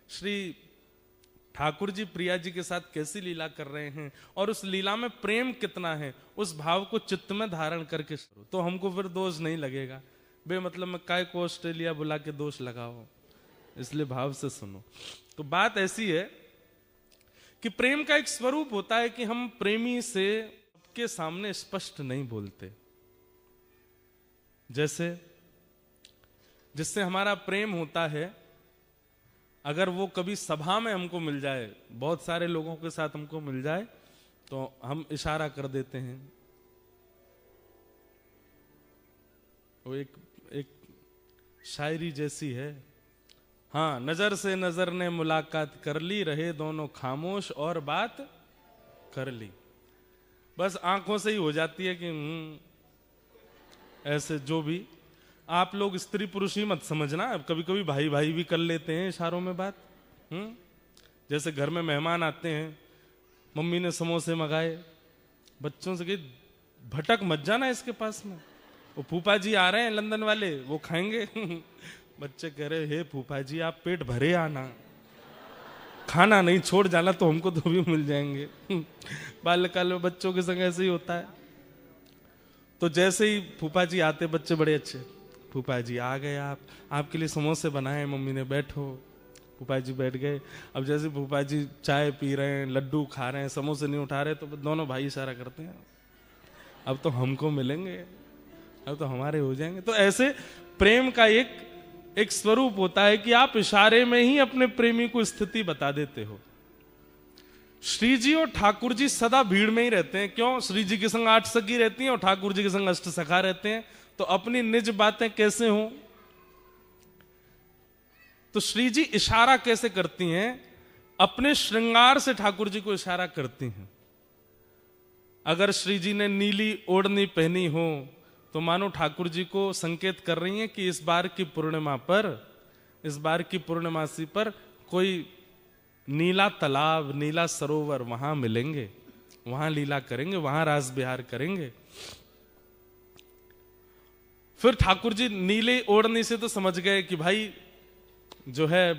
श्री ठाकुर जी प्रिया जी के साथ कैसी लीला कर रहे हैं और उस लीला में प्रेम कितना है, उस भाव को चित्त में धारण करके सुनो तो हमको फिर दोष नहीं लगेगा। बेमतलब में काय को ऑस्ट्रेलिया बुला के दोष लगाओ, इसलिए भाव से सुनो। तो बात ऐसी है कि प्रेम का एक स्वरूप होता है कि हम प्रेमी से सबके सामने स्पष्ट नहीं बोलते। जैसे जिससे हमारा प्रेम होता है, अगर वो कभी सभा में हमको मिल जाए, बहुत सारे लोगों के साथ हमको मिल जाए, तो हम इशारा कर देते हैं। वो एक शायरी जैसी है, हाँ, नजर से नजर ने मुलाकात कर ली, रहे दोनों खामोश और बात कर ली। बस आंखों से ही हो जाती है कि ऐसे। जो भी आप लोग स्त्री पुरुष ही मत समझना, कभी कभी भाई भाई भी कर लेते हैं इशारों में बात। जैसे घर में मेहमान आते हैं, मम्मी ने समोसे मंगाए, बच्चों से कही भटक मत जाना इसके पास में, वो फूफा जी आ रहे हैं लंदन वाले, वो खाएंगे। बच्चे कह रहे, हे फूफा जी आप पेट भरे आना, खाना नहीं छोड़ जाना, तो हमको तो भी मिल जाएंगे। बाल्यकाल में बच्चों के संग ऐसे ही होता है। तो जैसे ही फूफा जी आते, बच्चे बड़े अच्छे, फूफा जी आ गए, आपके लिए समोसे बनाए मम्मी ने, बैठो। फूफा जी बैठ गए। अब जैसे फूफा जी चाय पी रहे हैं, लड्डू खा रहे हैं, समोसे नहीं उठा रहे, तो दोनों भाई इशारा करते हैं, अब तो हमको मिलेंगे, अब तो हमारे हो जाएंगे। तो ऐसे प्रेम का एक स्वरूप होता है कि आप इशारे में ही अपने प्रेमी को स्थिति बता देते हो। श्री जी और ठाकुर जी सदा भीड़ में ही रहते हैं। क्यों? श्री जी के संग 8 सखी रहती हैं और ठाकुर जी के संग 8 सखा रहते हैं, तो अपनी निज बातें कैसे हों? तो श्री जी इशारा कैसे करती हैं? अपने श्रृंगार से ठाकुर जी को इशारा करती हैं। अगर श्री जी ने नीली ओढ़नी पहनी हो तो मानो ठाकुर जी को संकेत कर रही हैं कि इस बार की पूर्णिमा पर, इस बार की पूर्णमासी पर कोई नीला तालाब, नीला सरोवर, वहां मिलेंगे, वहां लीला करेंगे, वहां रास बिहार करेंगे। फिर ठाकुर जी नीले ओढ़नी से तो समझ गए कि भाई जो है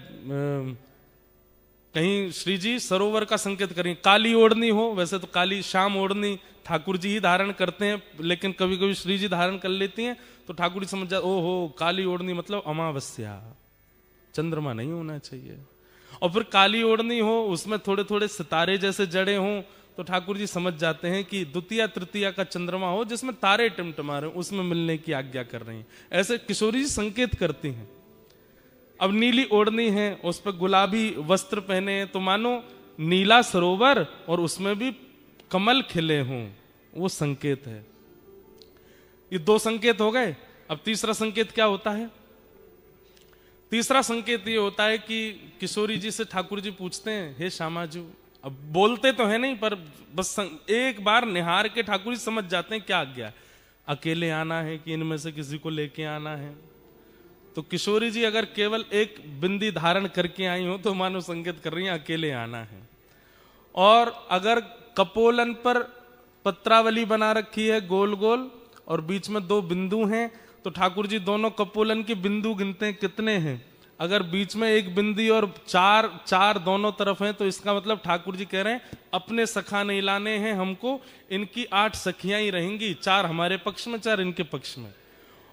कहीं श्री जी सरोवर का संकेत करें। काली ओढ़नी हो, वैसे तो काली श्याम ओढ़नी ठाकुर जी ही धारण करते हैं, लेकिन कभी कभी श्री जी धारण कर लेती हैं, तो ठाकुर जी समझ जाए, ओहो काली ओढ़नी मतलब अमावस्या, चंद्रमा नहीं होना चाहिए। और फिर काली ओढ़नी हो, उसमें थोड़े थोड़े सितारे जैसे जड़े हों, तो ठाकुर जी समझ जाते हैं कि द्वितीया तृतीया का चंद्रमा हो जिसमें तारे टिमटिमा रहे, उसमें मिलने की आज्ञा कर रही हैं। ऐसे किशोरी जी संकेत करती हैं। अब नीली ओढ़नी है, उस पर गुलाबी वस्त्र पहने हैं, तो मानो नीला सरोवर और उसमें भी कमल खिले हों, वो संकेत है। ये 2 संकेत हो गए। अब तीसरा संकेत क्या होता है? तीसरा संकेत ये होता है कि किशोरी जी से ठाकुर जी पूछते हैं, हे श्यामाजू, अब बोलते तो है नहीं पर बस एक बार निहार के ठाकुर जी समझ जाते हैं क्या आज्ञा, अकेले आना है कि इनमें से किसी को लेके आना है। तो किशोरी जी अगर केवल एक बिंदी धारण करके आई हो तो मानो संकेत कर रही हैं अकेले आना है। और अगर कपोलन पर पत्रावली बना रखी है गोल गोल और बीच में 2 बिंदु हैं, तो ठाकुर जी दोनों कपोलन के बिंदु गिनते हैं कितने हैं। अगर बीच में 1 बिंदी और 4 दोनों तरफ हैं, तो इसका मतलब ठाकुर जी कह रहे हैं अपने सखा नहीं लाने हैं हमको, इनकी 8 सखियां ही रहेंगी, 4 हमारे पक्ष में 4 इनके पक्ष में।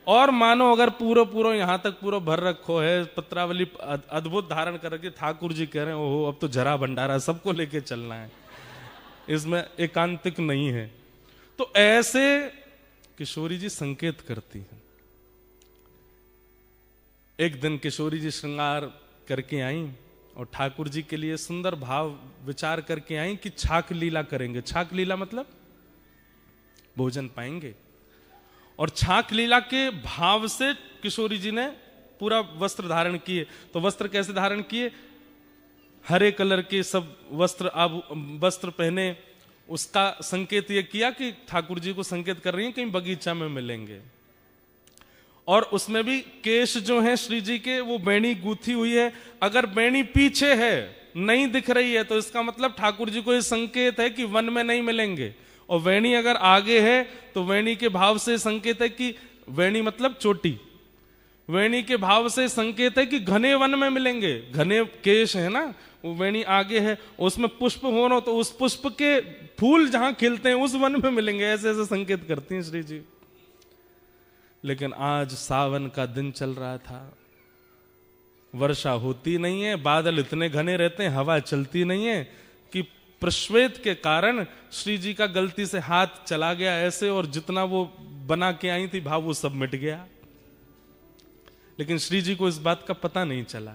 और मानो अगर पूरा यहां तक पूरा भर रखो है, पत्रावली अद्भुत धारण कर रखी, ठाकुर जी कह रहे हैं ओहो अब तो जरा भंडारा सबको लेके चलना है, इसमें एकांतिक नहीं है। तो ऐसे किशोरी जी संकेत करती हैं। एक दिन किशोरी जी श्रृंगार करके आई और ठाकुर जी के लिए सुंदर भाव विचार करके आई कि छाक लीला करेंगे। छाक लीला मतलब भोजन पाएंगे। और छाक लीला के भाव से किशोरी जी ने पूरा वस्त्र धारण किए। तो वस्त्र कैसे धारण किए? हरे कलर के सब वस्त्र पहने। उसका संकेत ये किया कि ठाकुर जी को संकेत कर रही हैं कहीं बगीचा में मिलेंगे। और उसमें भी केश जो हैं श्री जी के, वो बेणी गूथी हुई है। अगर बेणी पीछे है, नहीं दिख रही है, तो इसका मतलब ठाकुर जी को ये संकेत है कि वन में नहीं मिलेंगे। और वेणी अगर आगे है तो वेणी के भाव से संकेत है कि वेणी मतलब चोटी। वेणी के भाव से संकेत है कि घने वन में मिलेंगे। घने केश है ना, वो वेणी आगे है, उसमें पुष्प हो ना, तो उस पुष्प के फूल जहां खिलते हैं उस वन में मिलेंगे, ऐसे ऐसे संकेत करती हैं श्री जी। लेकिन आज सावन का दिन चल रहा था, वर्षा होती नहीं है, बादल इतने घने रहते हैं, हवा चलती नहीं है कि प्रश्वेत के कारण श्री जी का गलती से हाथ चला गया ऐसे, और जितना वो बना के आई थी भाव वो सब मिट गया। लेकिन श्री जी को इस बात का पता नहीं चला।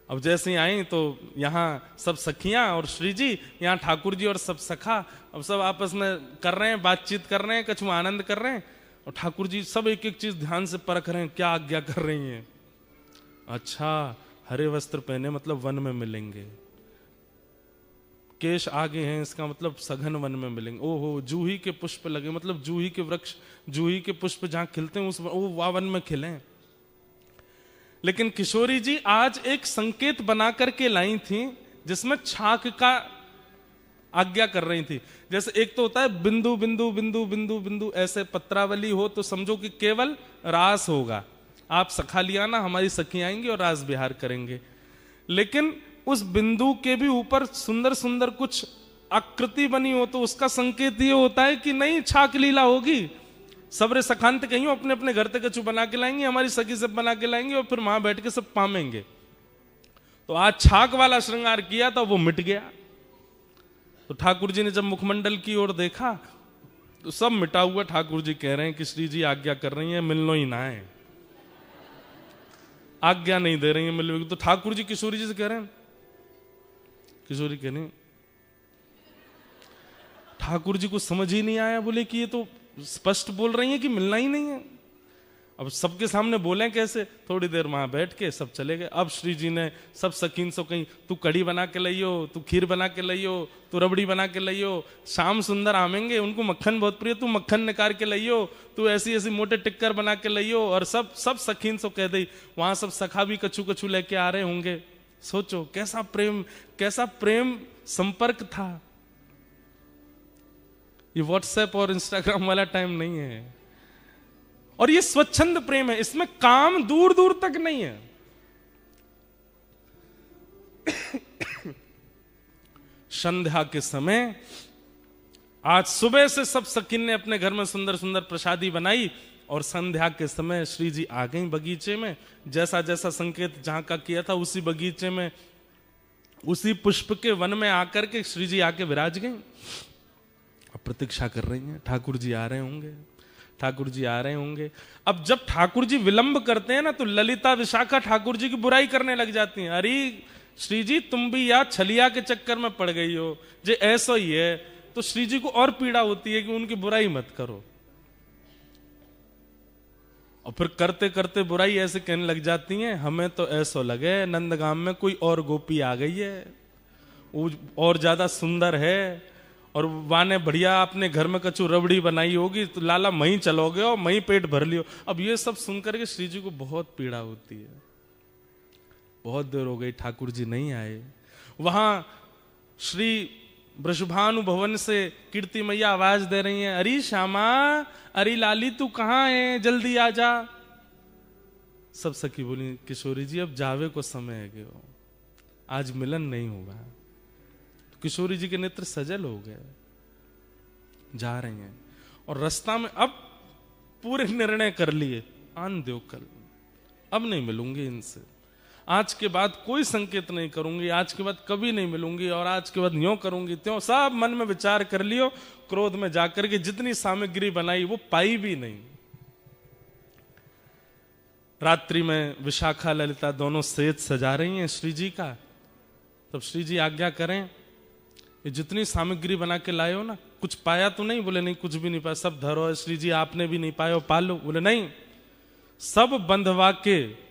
अब जैसे ही आई तो यहाँ सब सखियां और श्री जी, यहाँ ठाकुर जी और सब सखा, अब सब आपस में कर रहे हैं, बातचीत कर रहे हैं, कछु आनंद कर रहे हैं, और ठाकुर जी सब एक एक चीज ध्यान से परख रहे हैं, क्या आज्ञा कर रही हैं। अच्छा, हरे वस्त्र पहने मतलब वन में मिलेंगे, केश आगे हैं इसका मतलब सघन वन में मिलेंगे। ओहो, जूही के पुष्प लगे मतलब जूही के वृक्ष, जूही के पुष्प जहां खिलते हैं उस वन में खिले। लेकिन किशोरी जी आज एक संकेत बना करके लाई थी जिसमें छाक का आज्ञा कर रही थी। जैसे एक तो होता है बिंदु बिंदु बिंदु बिंदु बिंदु, ऐसे पत्रावली हो तो समझो कि केवल रास होगा, आप सखा लिया ना, हमारी सखी आएंगी और रास विहार करेंगे। लेकिन उस बिंदु के भी ऊपर सुंदर सुंदर कुछ आकृति बनी हो तो उसका संकेत ये होता है कि नहीं, छाक लीला होगी। सबरे सखांत कहीं अपने अपने घर तक कछु बना के लाएंगे, हमारी सखी सब बना के लाएंगे और फिर वहां बैठ के सब पामेंगे। तो आज छाक वाला श्रृंगार किया था, वो मिट गया। तो ठाकुर जी ने जब मुखमंडल की ओर देखा तो सब मिटा हुआ। ठाकुर जी कह रहे हैं कि श्री जी आज्ञा कर रही हैं, मिलनो ही ना है, आज्ञा नहीं दे रही है मिलने की। तो ठाकुर जी किशोरी जी से कह रहे हैं, किशोरी कह रहे ठाकुर जी को समझ ही नहीं आया, बोले कि ये तो स्पष्ट बोल रही है कि मिलना ही नहीं है। अब सबके सामने बोले कैसे। थोड़ी देर वहां बैठ के सब चले गए। अब श्री जी ने सब सकीन से कहीं, तू कड़ी बना के लाइयो, तू खीर बना के लाइयो, तू रबड़ी बना के लाइयो, श्याम सुंदर आमेंगे, उनको मक्खन बहुत प्रिय, तू मक्खन निकाल के लाइयो, तू ऐसी ऐसी मोटे टिक्कर बना के लाइयो। और सब सकीन से कह दी। वहां सब सखा भी कछु कछु लेके आ रहे होंगे। सोचो कैसा प्रेम संपर्क था। ये व्हाट्सएप और इंस्टाग्राम वाला टाइम नहीं है, और ये स्वच्छंद प्रेम है, इसमें काम दूर दूर तक नहीं है। संध्या के समय आज सुबह से सब सखीन ने अपने घर में सुंदर सुंदर प्रसादी बनाई, और संध्या के समय श्री जी आ गई बगीचे में। जैसा जैसा संकेत जहां का किया था उसी बगीचे में, उसी पुष्प के वन में आकर के श्री जी आके विराज गई। अब प्रतीक्षा कर रही हैं, ठाकुर जी आ रहे होंगे, ठाकुर जी आ रहे होंगे। अब जब ठाकुर जी विलंब करते हैं ना तो ललिता विशाखा ठाकुर जी की बुराई करने लग जाती हैं। अरे श्री जी, तुम भी या छलिया के चक्कर में पड़ गई हो, जे ऐसा ही है। तो श्री जी को और पीड़ा होती है कि उनकी बुराई मत करो। और फिर करते करते बुराई ऐसे कहने लग जाती हैं, हमें तो ऐसा लगे नंदगाम में कोई और गोपी आ गई है, वो और ज्यादा सुंदर है, और वाने बढ़िया अपने घर में कछु रबड़ी बनाई होगी, तो लाला महीं चलोगे और महीं पेट भर लियो। अब ये सब सुनकर के श्री जी को बहुत पीड़ा होती है। बहुत देर हो गई, ठाकुर जी नहीं आए। वहां श्री वृषभानु भवन से कीर्ति मैया आवाज दे रही हैं, अरे श्यामा, अरे लाली तू कहाँ है, जल्दी आ जा। सब सखी बोली, किशोरी जी अब जावे को समय है गयो, आज मिलन नहीं होगा। किशोरी जी के नेत्र सजल हो गए, जा रही हैं। और रास्ता में अब पूरे निर्णय कर लिए, आन दो कल, अब नहीं मिलूंगी इनसे, आज के बाद कोई संकेत नहीं करूंगी, आज के बाद कभी नहीं मिलूंगी, और आज के बाद यूं करूंगी त्यों। सब मन में विचार कर लियो। क्रोध में जाकर के जितनी सामग्री बनाई वो पाई भी नहीं। रात्रि में विशाखा ललिता दोनों सेज सजा रही हैं श्री जी का। तब श्री जी आज्ञा करें, ये जितनी सामग्री बना के लाए हो ना, कुछ पाया तो नहीं? बोले नहीं, कुछ भी नहीं पाया, सब धरो है श्री जी, आपने भी नहीं पाया, पालो। बोले नहीं, सब बंधवा के।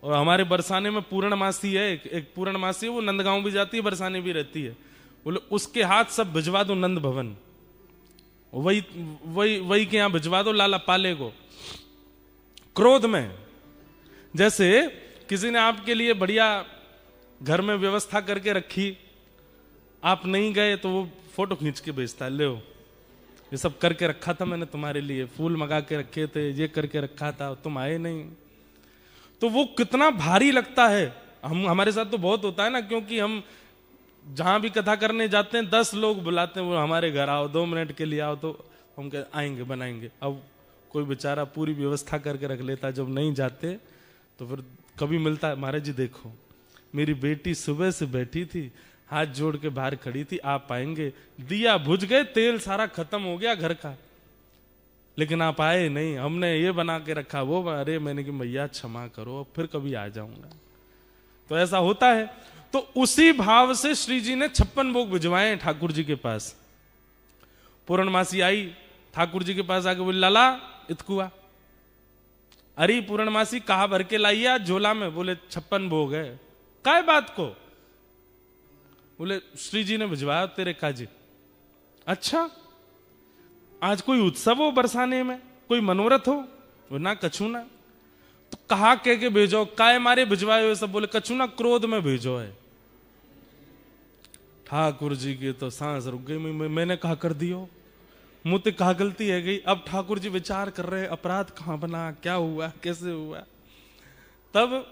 और हमारे बरसाने में पूर्णमासी है, एक पूर्णमासी है, वो नंदगांव भी जाती है, बरसाने भी रहती है। बोले उसके हाथ सब भिजवा दो नंद भवन, वही के यहां भिजवा दो, लाला पाले को। क्रोध में जैसे किसी ने आपके लिए बढ़िया घर में व्यवस्था करके रखी, आप नहीं गए तो वो फोटो खींच के भेजता है, ले ये सब करके रखा था मैंने तुम्हारे लिए, फूल मंगा के रखे थे, ये करके रखा था, तुम आए नहीं। तो वो कितना भारी लगता है। हमारे साथ तो बहुत होता है ना, क्योंकि हम जहां भी कथा करने जाते हैं 10 लोग बुलाते हैं, वो हमारे घर आओ 2 मिनट के लिए आओ, तो हम कह आएंगे बनाएंगे। अब कोई बेचारा पूरी व्यवस्था करके रख लेता, जब नहीं जाते तो फिर कभी मिलता है, महाराज जी देखो मेरी बेटी सुबह से बैठी थी, हाथ जोड़ के बाहर खड़ी थी, आप आएंगे, दिया बुझ गए, तेल सारा खत्म हो गया घर का, लेकिन आप आए नहीं, हमने ये बना के रखा वो। अरे मैंने कि मैया क्षमा करो, फिर कभी आ जाऊंगा। तो ऐसा होता है। तो उसी भाव से श्री जी ने 56 भोग भिजवाए ठाकुर जी के पास। पूर्णमासी आई ठाकुर जी के पास आके बोली, लाला इतकुआ, अरे पूर्णमासी कहा भर के लाइए आज झोला में? बोले 56 भोग है। काय बात को? बोले श्री जी ने भिजवाया तेरे काजी। अच्छा, आज कोई उत्सव हो बरसाने में, कोई मनोरथ हो? वो ना कछु ना। तो कहा कह के भेजो, काय मारे भिजवाए हो सब? बोले कछु ना, क्रोध में भेजो है। ठाकुर जी की तो सांस रुक गई। मैंने कहा कर दियो, मुझसे कहा गलती है गई। अब ठाकुर जी विचार कर रहे अपराध कहां बना, क्या हुआ, कैसे हुआ। तब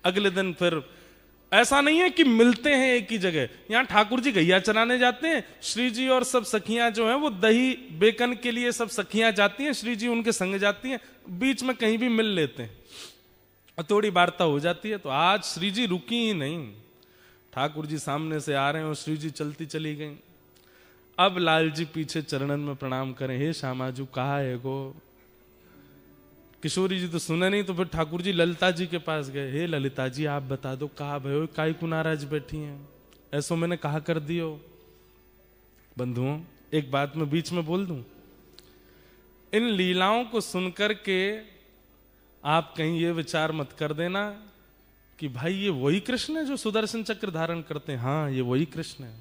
अगले दिन फिर ऐसा नहीं है कि मिलते हैं एक ही जगह, यहां ठाकुर जी गैया चराने जाते हैं, श्री जी और सब सखियां जो हैं वो दही बेकन के लिए सब सखियां जाती हैं, श्री जी उनके संग जाती हैं, बीच में कहीं भी मिल लेते हैं और थोड़ी वार्ता हो जाती है। तो आज श्री जी रुकी ही नहीं, ठाकुर जी सामने से आ रहे हैं और श्री जी चलती चली गई। अब लाल जी पीछे चरणन में प्रणाम करें, हे श्यामाजू कहा है गो। किशोरी जी तो सुने नहीं, तो फिर ठाकुर जी ललिता जी के पास गए, हे ललिता जी आप बता दो कहा भयो, काई को नाराज बैठी हैं, ऐसो मैंने कहा कर दियो। बंधुओं एक बात मैं बीच में बोल दूं, इन लीलाओं को सुनकर के आप कहीं ये विचार मत कर देना कि भाई ये वही कृष्ण है जो सुदर्शन चक्र धारण करते हैं। हाँ ये वही कृष्ण है,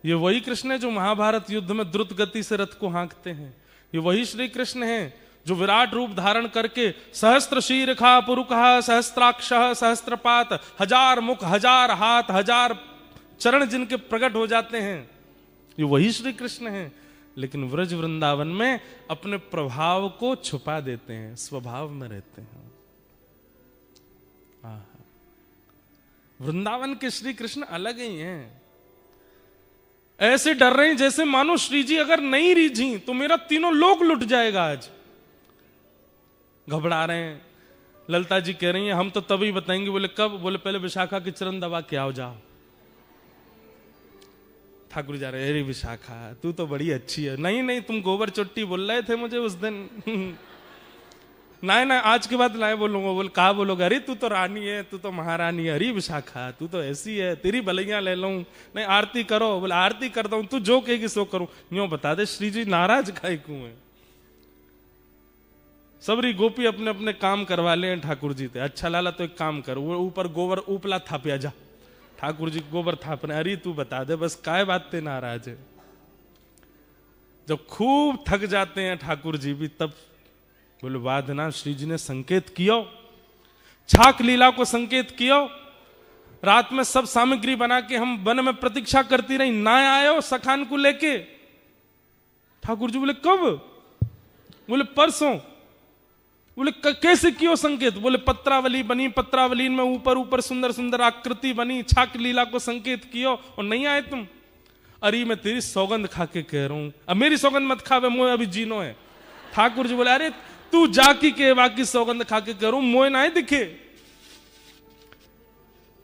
ये वही कृष्ण है जो महाभारत युद्ध में द्रुत गति से रथ को हाँकते हैं। ये वही श्री कृष्ण है जो विराट रूप धारण करके सहस्त्र शीर्षा पुरुषः सहस्त्राक्षः सहस्त्रपात, 1000 मुख 1000 हाथ 1000 चरण जिनके प्रकट हो जाते हैं, ये वही श्री कृष्ण है। लेकिन व्रज वृंदावन में अपने प्रभाव को छुपा देते हैं, स्वभाव में रहते हैं। वृंदावन के श्री कृष्ण अलग ही हैं। ऐसे डर रहे हैं जैसे मानो श्री जी अगर नहीं रीझी तो मेरा तीनों लोक लुट जाएगा। आज घबरा रहे हैं। ललिता जी कह रही हैं हम तो तभी बताएंगे। बोले कब? बोले पहले विशाखा की चरण दबा के आओ, जाओ। ठाकुर जा रहे, अरे विशाखा तू तो बड़ी अच्छी है। नहीं नहीं तुम गोबर चोट्टी बोल रहे थे मुझे उस दिन। नहीं ना आज के बाद लाए बोलूंगा। बोल कहा बोलोगे? अरे तू तो रानी है, तू तो महारानी है। अरे विशाखा तू तो ऐसी है, तेरी भलैया ले लूं। नहीं आरती करो। बोले आरती करता हूं, तू जो कहेगी सो करूं। यूं बता दे श्री जी नाराज काहे क्यों है? सबरी गोपी अपने अपने काम करवा ले ठाकुर जी थे। अच्छा लाला तो एक काम कर, वो ऊपर गोबर उपला थापिया जा। ठाकुर जी गोबर थाप रहे। अरे तू बता दे बस काय बात ते नाराज है। जब खूब थक जाते हैं ठाकुर जी भी, तब बोले वादना श्री जी ने संकेत कियो, छाक लीला को संकेत कियो। रात में सब सामग्री बना के हम वन में प्रतीक्षा करती रही, ना आयो सखान को लेके। ठाकुर जी बोले कब? बोले परसों। बोले कैसे कियो संकेत? बोले पत्रावली बनी, पत्रावली में ऊपर ऊपर सुंदर सुंदर आकृति बनी, छाक लीला को संकेत कियो और नहीं आए तुम। अरे मैं तेरी सौगंध खा के कह रहा हूं, अब मेरी सौगंध मत खावे, मोए अभी जीनो है। ठाकुर जी बोले अरे तू जाकी के बाकी सौगंध खा के करूं, मोए ना दिखे।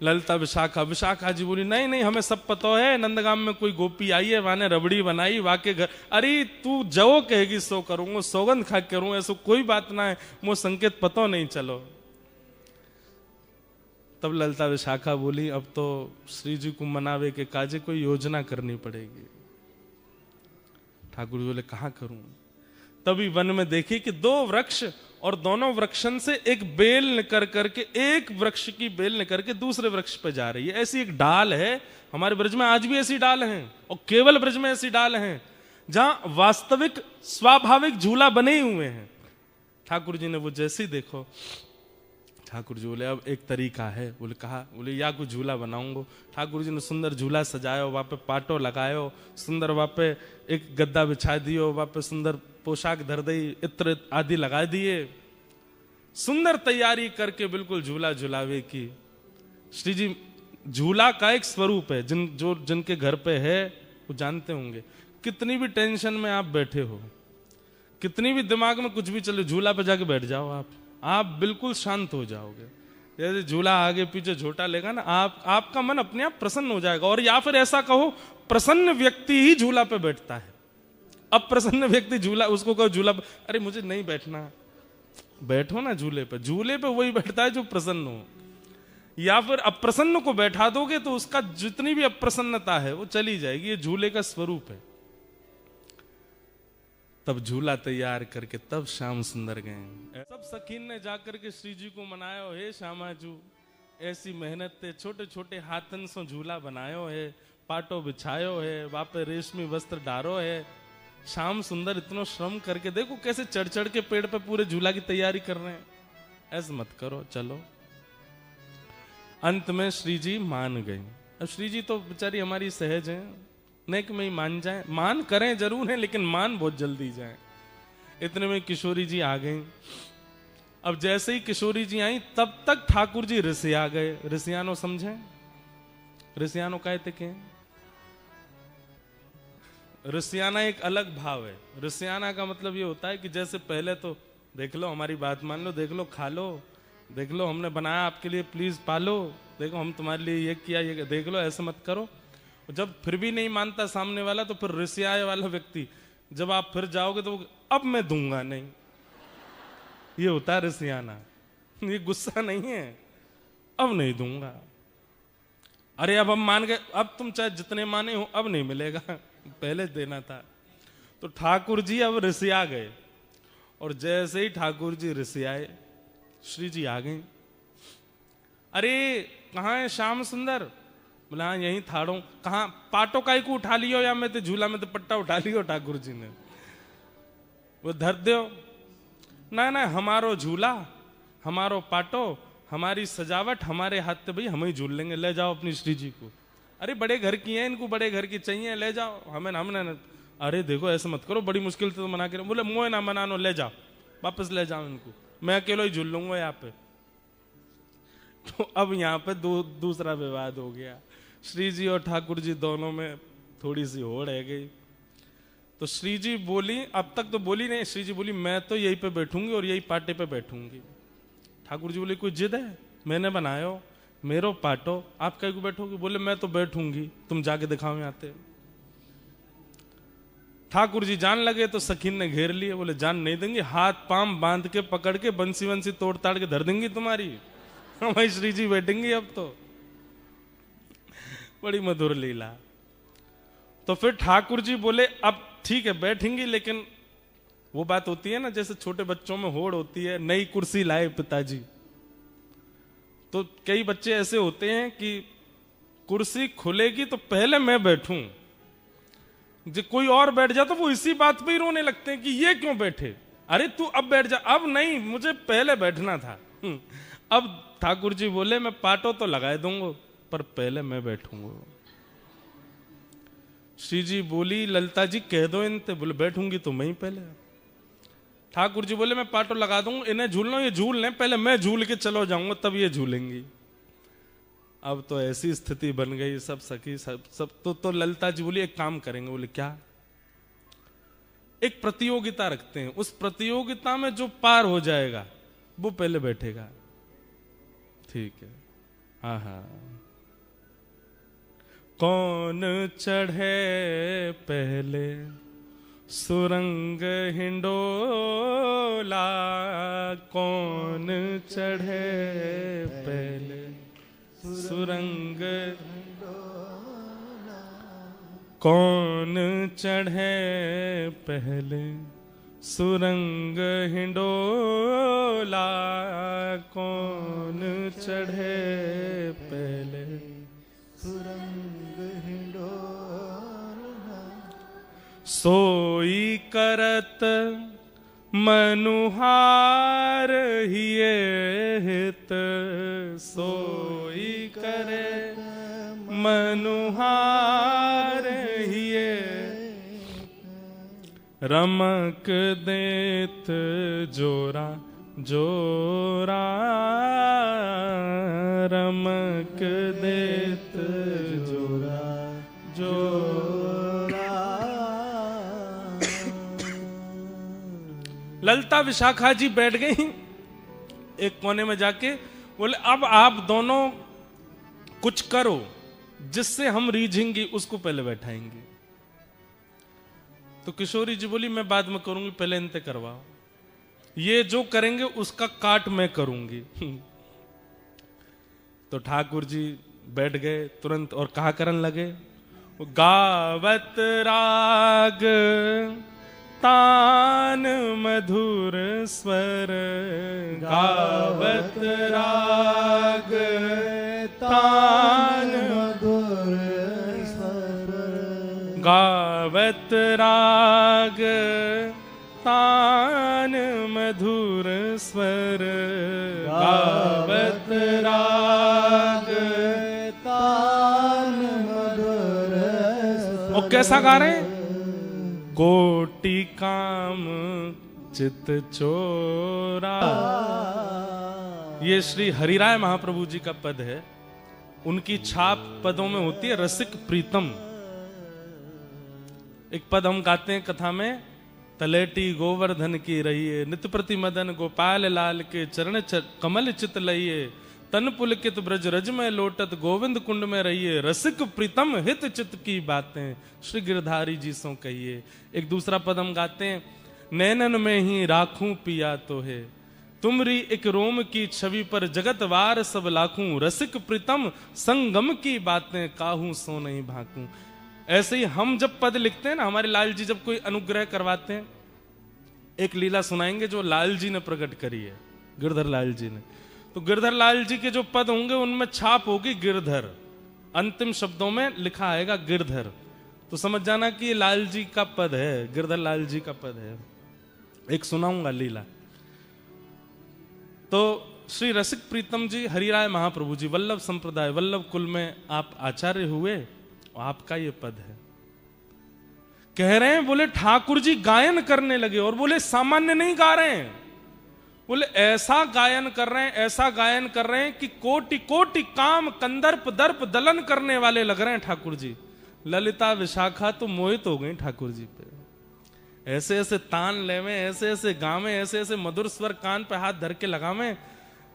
ललिता विशाखा जी बोली नहीं नहीं हमें सब पता है, नंदगाम में कोई गोपी आई है, वाने रबड़ी बनाई, वाके घर। अरे तू जो कहेगी सो करूंगा, सौगंध खा के करूं, ऐसा कोई बात ना है, मो संकेत पता नहीं चलो। तब ललिता विशाखा बोली अब तो श्री जी को मनावे के काजे कोई योजना करनी पड़ेगी। ठाकुर जी बोले कहां करूं? तभी वन में देखी कि 2 वृक्ष और दोनों वृक्षन से एक बेल निकल करके, एक वृक्ष की बेल निकल के दूसरे वृक्ष पे जा रही है। ऐसी एक डाल है, हमारे ब्रज में आज भी ऐसी डाल हैं और केवल ब्रज में ऐसी डाल हैं जहां वास्तविक स्वाभाविक झूला बने हुए हैं। ठाकुर जी ने वो जैसी देखो, ठाकुर जी बोले अब एक तरीका है। बोले कहा? बोले या कुछ झूला बनाऊंगा। ठाकुर जी ने सुंदर झूला सजायो, वहां पे पाटो लगायो, सुंदर वहां पे एक गद्दा बिछा दियो, वहां पे सुंदर पोशाक धर दी, इत्र आदि लगा दिए, सुंदर तैयारी करके बिल्कुल झूला झुलावे की। श्री जी झूला का एक स्वरूप है, जिनके घर पे है वो जानते होंगे। कितनी भी टेंशन में आप बैठे हो, कितनी भी दिमाग में कुछ भी चले, झूला पे जाके बैठ जाओ, आप बिल्कुल शांत हो जाओगे। जैसे झूला आगे पीछे झोटा लेगा ना, आपका मन अपने आप प्रसन्न हो जाएगा। और या फिर ऐसा कहो, प्रसन्न व्यक्ति ही झूला पे बैठता है। अब प्रसन्न व्यक्ति झूला, उसको कहो झूला पे, अरे मुझे नहीं बैठना, बैठो ना झूले पे। झूले पे वही बैठता है जो प्रसन्न हो। या फिर अप्रसन्न को बैठा दोगे तो उसका जितनी भी अप्रसन्नता है वो चली जाएगी। ये झूले का स्वरूप है। तब झूला तैयार करके तब श्याम सुंदर गए। सब सखीन ने जाकर के श्री जी को मनायो, हे श्यामाजू ऐसी मेहनत थे, छोटे छोटे हाथन से झूला बनायो है, पाटो बिछायो है, वापे रेशमी वस्त्र डारो है। श्याम सुंदर इतना श्रम करके देखो कैसे चढ़ चढ़ के पेड़ पे पूरे झूला की तैयारी कर रहे हैं। ऐसे मत करो, चलो। अंत में श्री जी मान गई। अब श्री जी तो बेचारी हमारी सहज है, नेक में ही मान जाए, मान करें जरूर है लेकिन मान बहुत जल्दी जाए। इतने में किशोरी जी आ गई। अब जैसे ही किशोरी जी आई तब तक ठाकुर जी रिसिया गए। रिसियानो समझे? रिसियानो कहते के रिसियाना एक अलग भाव है। रिसियाना का मतलब ये होता है कि जैसे पहले तो देख लो, हमारी बात मान लो, देख लो, खा लो, देख लो हमने बनाया आपके लिए, प्लीज पालो, देखो हम तुम्हारे लिए ये किया, ये देख लो, ऐसे मत करो। जब फिर भी नहीं मानता सामने वाला तो फिर रिसियाए वाला व्यक्ति, जब आप फिर जाओगे तो अब मैं दूंगा नहीं, ये होता है रिसियाना। ये गुस्सा नहीं है, अब नहीं दूंगा। अरे अब हम मान गए, अब तुम चाहे जितने माने हो अब नहीं मिलेगा, पहले देना था। तो ठाकुर जी अब रिसिया गए। और जैसे ही ठाकुर जी रिसियाए, श्री जी आ गए। अरे कहाँ है श्याम सुंदर? बोला हाँ यहीं थाड़ो। कहाँ? पाटो काई को उठा लियो या मैं तो झूला में तो पट्टा उठा लियो ठाकुर जी ने, वो धर दो ना ना, हमारो झूला, हमारो पाटो, हमारी सजावट, हमारे हाथ से भाई हम ही झूल लेंगे, ले जाओ अपनी श्री जी को। अरे बड़े घर की हैं, इनको बड़े घर की चाहिए, ले जाओ, हमें हमने। अरे देखो ऐसे मत करो, बड़ी मुश्किल से तो मना के। बोले मोह ना मनानो, ले जाओ, वापस ले जाओ इनको, मैं अकेला ही झूल लूंगा यहाँ पे। तो अब यहाँ पे दूसरा विवाद हो गया। श्री जी और ठाकुर जी दोनों में थोड़ी सी होड़ है गई। तो श्री जी बोली, अब तक तो बोली नहीं, श्री जी बोली मैं तो यहीं पे बैठूंगी और यही पाटे पे बैठूंगी। ठाकुर जी बोले कोई जिद है? मैंने बनायो, मेरो पाटो, आप कहीं को बैठोगे? बोले मैं तो बैठूंगी, तुम जाके दिखाओ यहाँ पे। ठाकुर जी जान लगे तो सखीन ने घेर लिए। बोले जान नहीं देंगे, हाथ पांव बांध के पकड़ के बंसी वंसी तोड़ ताड़ के धर देंगी तुम्हारी, हमारी श्री जी बैठेंगी अब तो। बड़ी मधुर लीला। तो फिर ठाकुर जी बोले अब ठीक है बैठेंगी, लेकिन वो बात होती है ना जैसे छोटे बच्चों में होड़ होती है, नई कुर्सी लाए पिताजी। तो कई बच्चे ऐसे होते हैं कि कुर्सी खुलेगी तो पहले मैं बैठूं, जो कोई और बैठ जा तो वो इसी बात पे ही रोने लगते हैं कि ये क्यों बैठे, अरे तू अब बैठ जा। अब नहीं, मुझे पहले बैठना था। अब ठाकुर जी बोले मैं पाटो तो लगा दूंगा पर पहले मैं बैठूंगा। श्री जी बोली ललता जी कह दो इनसे। बोले बैठूंगी तो मैं ही पहले। ठाकुर जी बोले मैं पाटो लगा दूंगा, इन्हें झूलना, ये झूल लें, पहले मैं झूल के चलो जाऊंगा तब ये झूलेंगी। अब तो ऐसी स्थिति बन गई, सब सखी सब तो ललता जी बोली एक काम करेंगे। बोले क्या? एक प्रतियोगिता रखते हैं, उस प्रतियोगिता में जो पार हो जाएगा वो पहले बैठेगा। ठीक है, हाँ हाँ। कौन चढ़े पहले सुरंग हिंडोला, कौन चढ़े पहले सुरंग, कौन चढ़े पहले सुरंग हिंडोला, कौन चढ़े पहले सुरंग हिंडोला। सोई करत मनुहार हिये हित सोई करे, मनुहार हिये रमक देत जोरा जोरा, रमक देत जोरा जोरा। ललिता विशाखा जी बैठ गई एक कोने में जाके, बोले अब आप दोनों कुछ करो जिससे हम रीझेंगे, उसको पहले बैठाएंगे। तो किशोरी जी बोली मैं बाद में करूंगी, पहले इनते करवाओ, ये जो करेंगे उसका काट मैं करूंगी। तो ठाकुर जी बैठ गए तुरंत और कहा करन लगे, गावत राग तान मधुर स्वर, गावत राग तान मधुर स्वर, गावत राग तान मधुर स्वर, गावत राग तान मधुर स्वर। और कैसा गा रहे हैं? कोटि काम चित चोरा। ये श्री हरिराय महाप्रभु जी का पद है, उनकी छाप पदों में होती है रसिक प्रीतम। एक पद हम गाते हैं कथा में, तलेटी गोवर्धन की रहिए, नित प्रति मदन गोपाल लाल के चरण कमल चित लइए, तन पुलकित ब्रज रज में लोटत गोविंद कुंड में रहिए, रसिक प्रीतम हित चित की बातें श्री गिरधारी जी सो कहिए। एक दूसरा पद हम गाते हैं, नैनन में ही राखूं पिया तो है, तुमरी एक रोम की छवि पर जगत वार सब लाखूं, रसिक प्रीतम संगम की बातें काहू सो नहीं भाकूं। ऐसे ही हम जब पद लिखते हैं ना, हमारे लाल जी जब कोई अनुग्रह करवाते हैं, एक लीला सुनाएंगे जो लाल जी ने प्रकट करी है, गिरधर लाल जी ने। तो गिरधर लाल जी के जो पद होंगे उनमें छाप होगी गिरधर, अंतिम शब्दों में लिखा आएगा गिरधर, तो समझ जाना कि ये लाल जी का पद है, गिरधर लाल जी का पद है। एक सुनाऊंगा लीला। तो श्री रसिक प्रीतम जी हरिराय महाप्रभु जी वल्लभ संप्रदाय वल्लभ कुल में आप आचार्य हुए, आपका ये पद है। कह रहे हैं, बोले ठाकुर जी गायन करने लगे, और बोले सामान्य नहीं गा रहे हैं, बोले ऐसा गायन कर रहे हैं, ऐसा गायन कर रहे हैं कि कोटि कोटि काम कंदर्प दर्प दलन करने वाले लग रहे हैं ठाकुर जी। ललिता विशाखा तो मोहित हो गई ठाकुर जी पे, ऐसे ऐसे तान लेवे, ऐसे ऐसे गावे, ऐसे ऐसे मधुर स्वर कान पे हाथ धर के लगावे।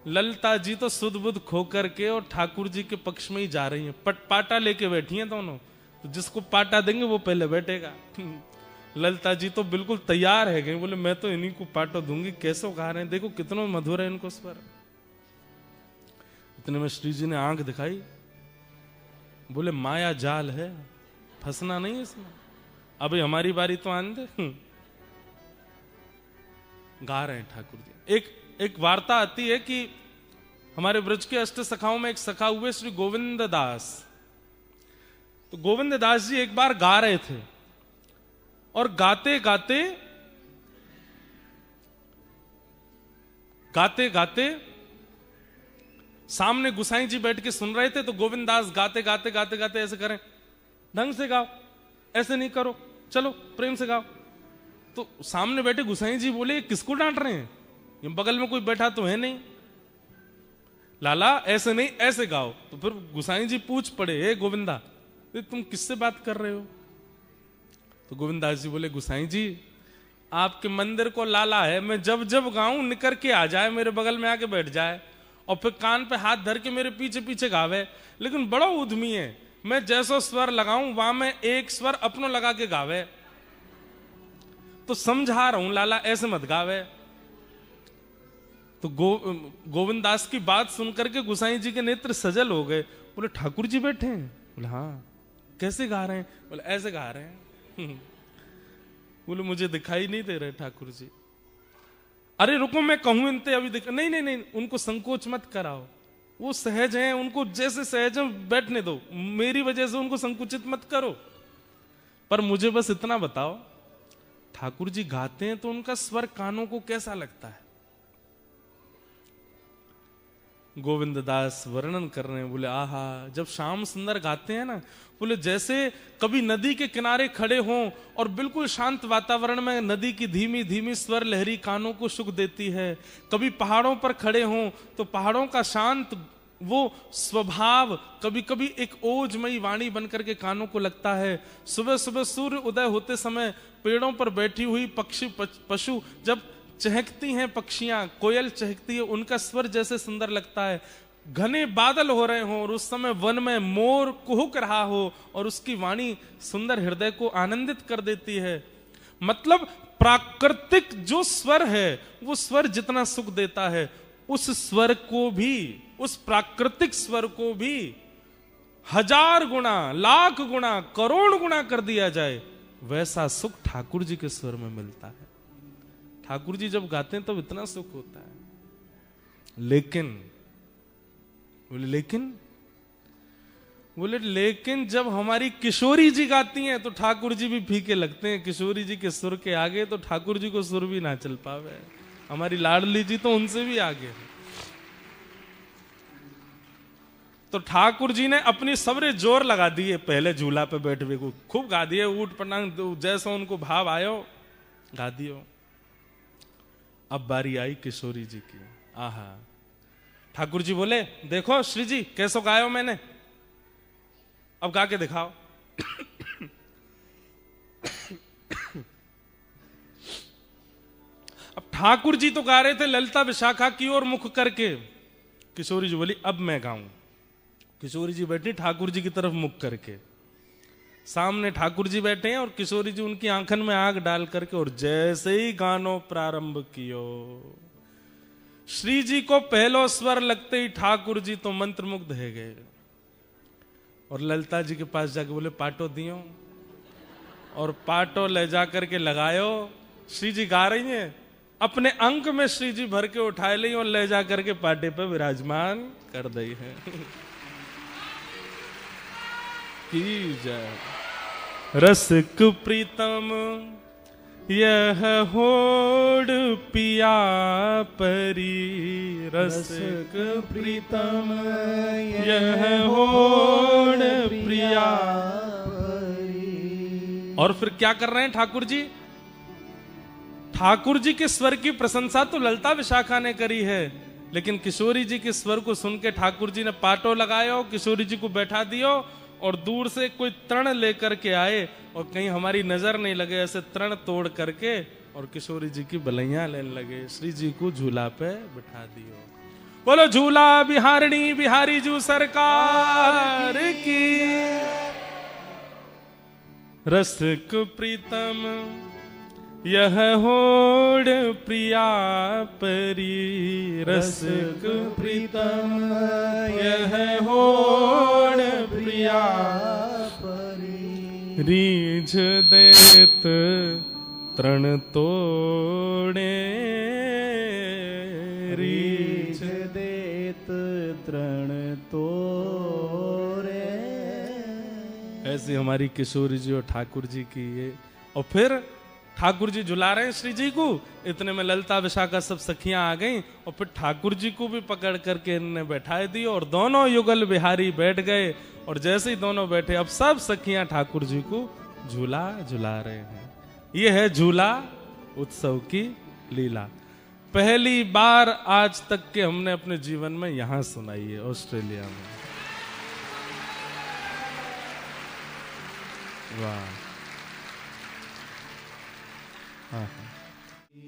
ललिता जी तो सुध बुध खो करके और ठाकुर जी के पक्ष में ही जा रही हैं, पाटा लेके बैठी हैं दोनों, तो जिसको पाटा देंगे वो पहले बैठेगा। ललिता जी तो बिल्कुल तैयार है गई, बोले मैं तो इन्हीं को पाटो दूंगी, कैसे गा रहे हैं, देखो कितना मधुर है इनको स्वर। इतने में श्री जी ने आंख दिखाई, बोले माया जाल है, फंसना नहीं इसमें, अभी हमारी बारी तो आने दे। गा रहे हैं ठाकुर जी। एक वार्ता आती है कि हमारे ब्रज के अष्ट सखाओं में एक सखा हुए श्री गोविंद दास। तो गोविंद दास जी एक बार गा रहे थे, और गाते गाते गाते गाते सामने गुसाई जी बैठ के सुन रहे थे। तो गोविंद दास गाते गाते गाते गाते ऐसे करें, ढंग से गाओ, ऐसे नहीं करो, चलो प्रेम से गाओ। तो सामने बैठे गुसाई जी बोले किसको डांट रहे हैं, ये बगल में कोई बैठा तो है नहीं, लाला ऐसे नहीं ऐसे गाओ। तो फिर गुसाई जी पूछ पड़े, हे गोविंदा तुम किससे बात कर रहे हो? तो गोविंदास जी बोले, गुसाई जी आपके मंदिर को लाला है, मैं जब जब गाऊं निकर के आ जाए, मेरे बगल में आके बैठ जाए और फिर कान पे हाथ धर के मेरे पीछे पीछे गावे, लेकिन बड़ा उद्यमी है, मैं जैसा स्वर लगाऊं वहां में एक स्वर अपनो लगा के गावे, तो समझा रहा हूं लाला ऐसे मत गावे। तो गोविंदास की बात सुनकर के गुसाई जी के नेत्र सजल हो गए। बोले ठाकुर जी बैठे हैं? बोले हाँ। कैसे गा रहे हैं? बोले ऐसे गा रहे हैं। बोले मुझे दिखाई नहीं दे रहे ठाकुर जी। अरे रुको मैं कहूं इनते अभी दिख, नहीं नहीं नहीं, उनको संकोच मत कराओ, वो सहज हैं, उनको जैसे सहज हैं बैठने दो, मेरी वजह से उनको संकुचित मत करो। पर मुझे बस इतना बताओ, ठाकुर जी गाते हैं तो उनका स्वर कानों को कैसा लगता है। गोविंद दास वर्णन कर रहे हैं, बोले आहा, जब श्याम सुंदर गाते हैं ना, बोले जैसे कभी नदी के किनारे खड़े हों और बिल्कुल शांत वातावरण में नदी की धीमी धीमी स्वर लहरी कानों को सुख देती है। कभी पहाड़ों पर खड़े हों तो पहाड़ों का शांत वो स्वभाव कभी कभी एक ओजमयी वाणी बनकर के कानों को लगता है। सुबह सुबह सूर्य उदय होते समय पेड़ों पर बैठी हुई पक्षी पशु जब चहकती हैं, पक्षियां, कोयल चहकती है, उनका स्वर जैसे सुंदर लगता है। घने बादल हो रहे हों और उस समय वन में मोर कुहुक रहा हो और उसकी वाणी सुंदर हृदय को आनंदित कर देती है। मतलब प्राकृतिक जो स्वर है वो स्वर जितना सुख देता है, उस स्वर को भी, उस प्राकृतिक स्वर को भी 1000 गुना, लाख गुना, करोड़ गुना कर दिया जाए, वैसा सुख ठाकुर जी के स्वर में मिलता है। ठाकुर जी जब गाते हैं तब इतना सुख होता है। लेकिन लेकिन जब हमारी किशोरी जी गाती हैं तो ठाकुर जी भी फीके लगते हैं। किशोरी जी के सुर के आगे तो ठाकुर जी को सुर भी ना चल पावे। हमारी लाडली जी तो उनसे भी आगे है। तो ठाकुर जी ने अपनी सबरे जोर लगा दिए, पहले झूला पे बैठे को खूब गा दिए, ऊट पटांग जैसा उनको भाव आयो गा दियो। अब बारी आई किशोरी जी की। आहा, ठाकुर जी बोले देखो श्री जी कैसो गायो मैंने, अब गा के दिखाओ। अब ठाकुर जी तो गा रहे थे ललिता विशाखा की ओर मुख करके। किशोरी जी बोली अब मैं गाऊं। किशोरी जी बैठी ठाकुर जी की तरफ मुख करके, सामने ठाकुर जी बैठे हैं और किशोरी जी उनकी आंखन में आग डाल करके, और जैसे ही गानो प्रारंभ कियो, श्री जी को पहलो स्वर लगते ही ठाकुर जी तो मंत्रमुग्ध है गए। और ललिता जी के पास जाके बोले पाटो दियो, और पाटो ले जा करके लगायो। श्री जी गा रही हैं, अपने अंक में श्री जी भर के उठाए ली और ले जा करके पाटे पे विराजमान कर दी है। की जय। रसिक प्रीतम यह होड़ पिया परी, रसिक प्रीतम यह होड़ पिया परी। और फिर क्या कर रहे हैं ठाकुर जी? ठाकुर जी के स्वर की प्रशंसा तो ललिता विशाखा ने करी है, लेकिन किशोरी जी के स्वर को सुन के ठाकुर जी ने पाटो लगायो, किशोरी जी को बैठा दियो और दूर से कोई तृण लेकर के आए और कहीं हमारी नजर नहीं लगे, ऐसे तृण तोड़ करके और किशोरी जी की बलैया लेने लगे। श्री जी को झूला पे बिठा दियो। बोलो झूला बिहारिणी बिहारी जू सरकार की। रसिक प्रीतम यह होड़ प्रिया परी, रसिक प्रीतम यह होड़ प्रिया परी। रीझ देत तृण तोड़े, रीझ देत तृण तोड़े। ऐसी हमारी किशोरी जी और ठाकुर जी की ये। और फिर ठाकुर जी झुला रहे हैं श्री जी को, इतने में ललिता विशाखा सब सखियां आ गईं और फिर ठाकुर जी को भी पकड़ करके इन्होंने बैठाए दी और दोनों युगल बिहारी बैठ गए। और जैसे ही दोनों बैठे, अब सब सखियां ठाकुर जी को झूला झुला रहे हैं। यह है झूला उत्सव की लीला। पहली बार आज तक के हमने अपने जीवन में यहां सुनाई है, ऑस्ट्रेलिया में। वाह।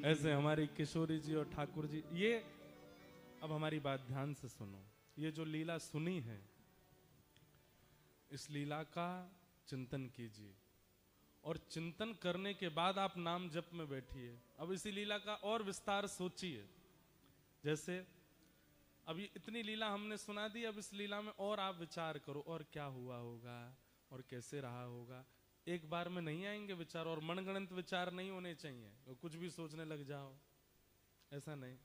ऐसे हमारी किशोरी जी और ठाकुर जी। ये अब हमारी बात ध्यान से सुनो। ये जो लीला सुनी है, इस लीला का चिंतन कीजिए और चिंतन करने के बाद आप नाम जप में बैठिए। अब इसी लीला का और विस्तार सोचिए। जैसे अभी इतनी लीला हमने सुना दी, अब इस लीला में और आप विचार करो और क्या हुआ होगा और कैसे रहा होगा। एक बार में नहीं आएंगे विचार, और मनगणित विचार नहीं होने चाहिए, कुछ भी सोचने लग जाओ, ऐसा नहीं।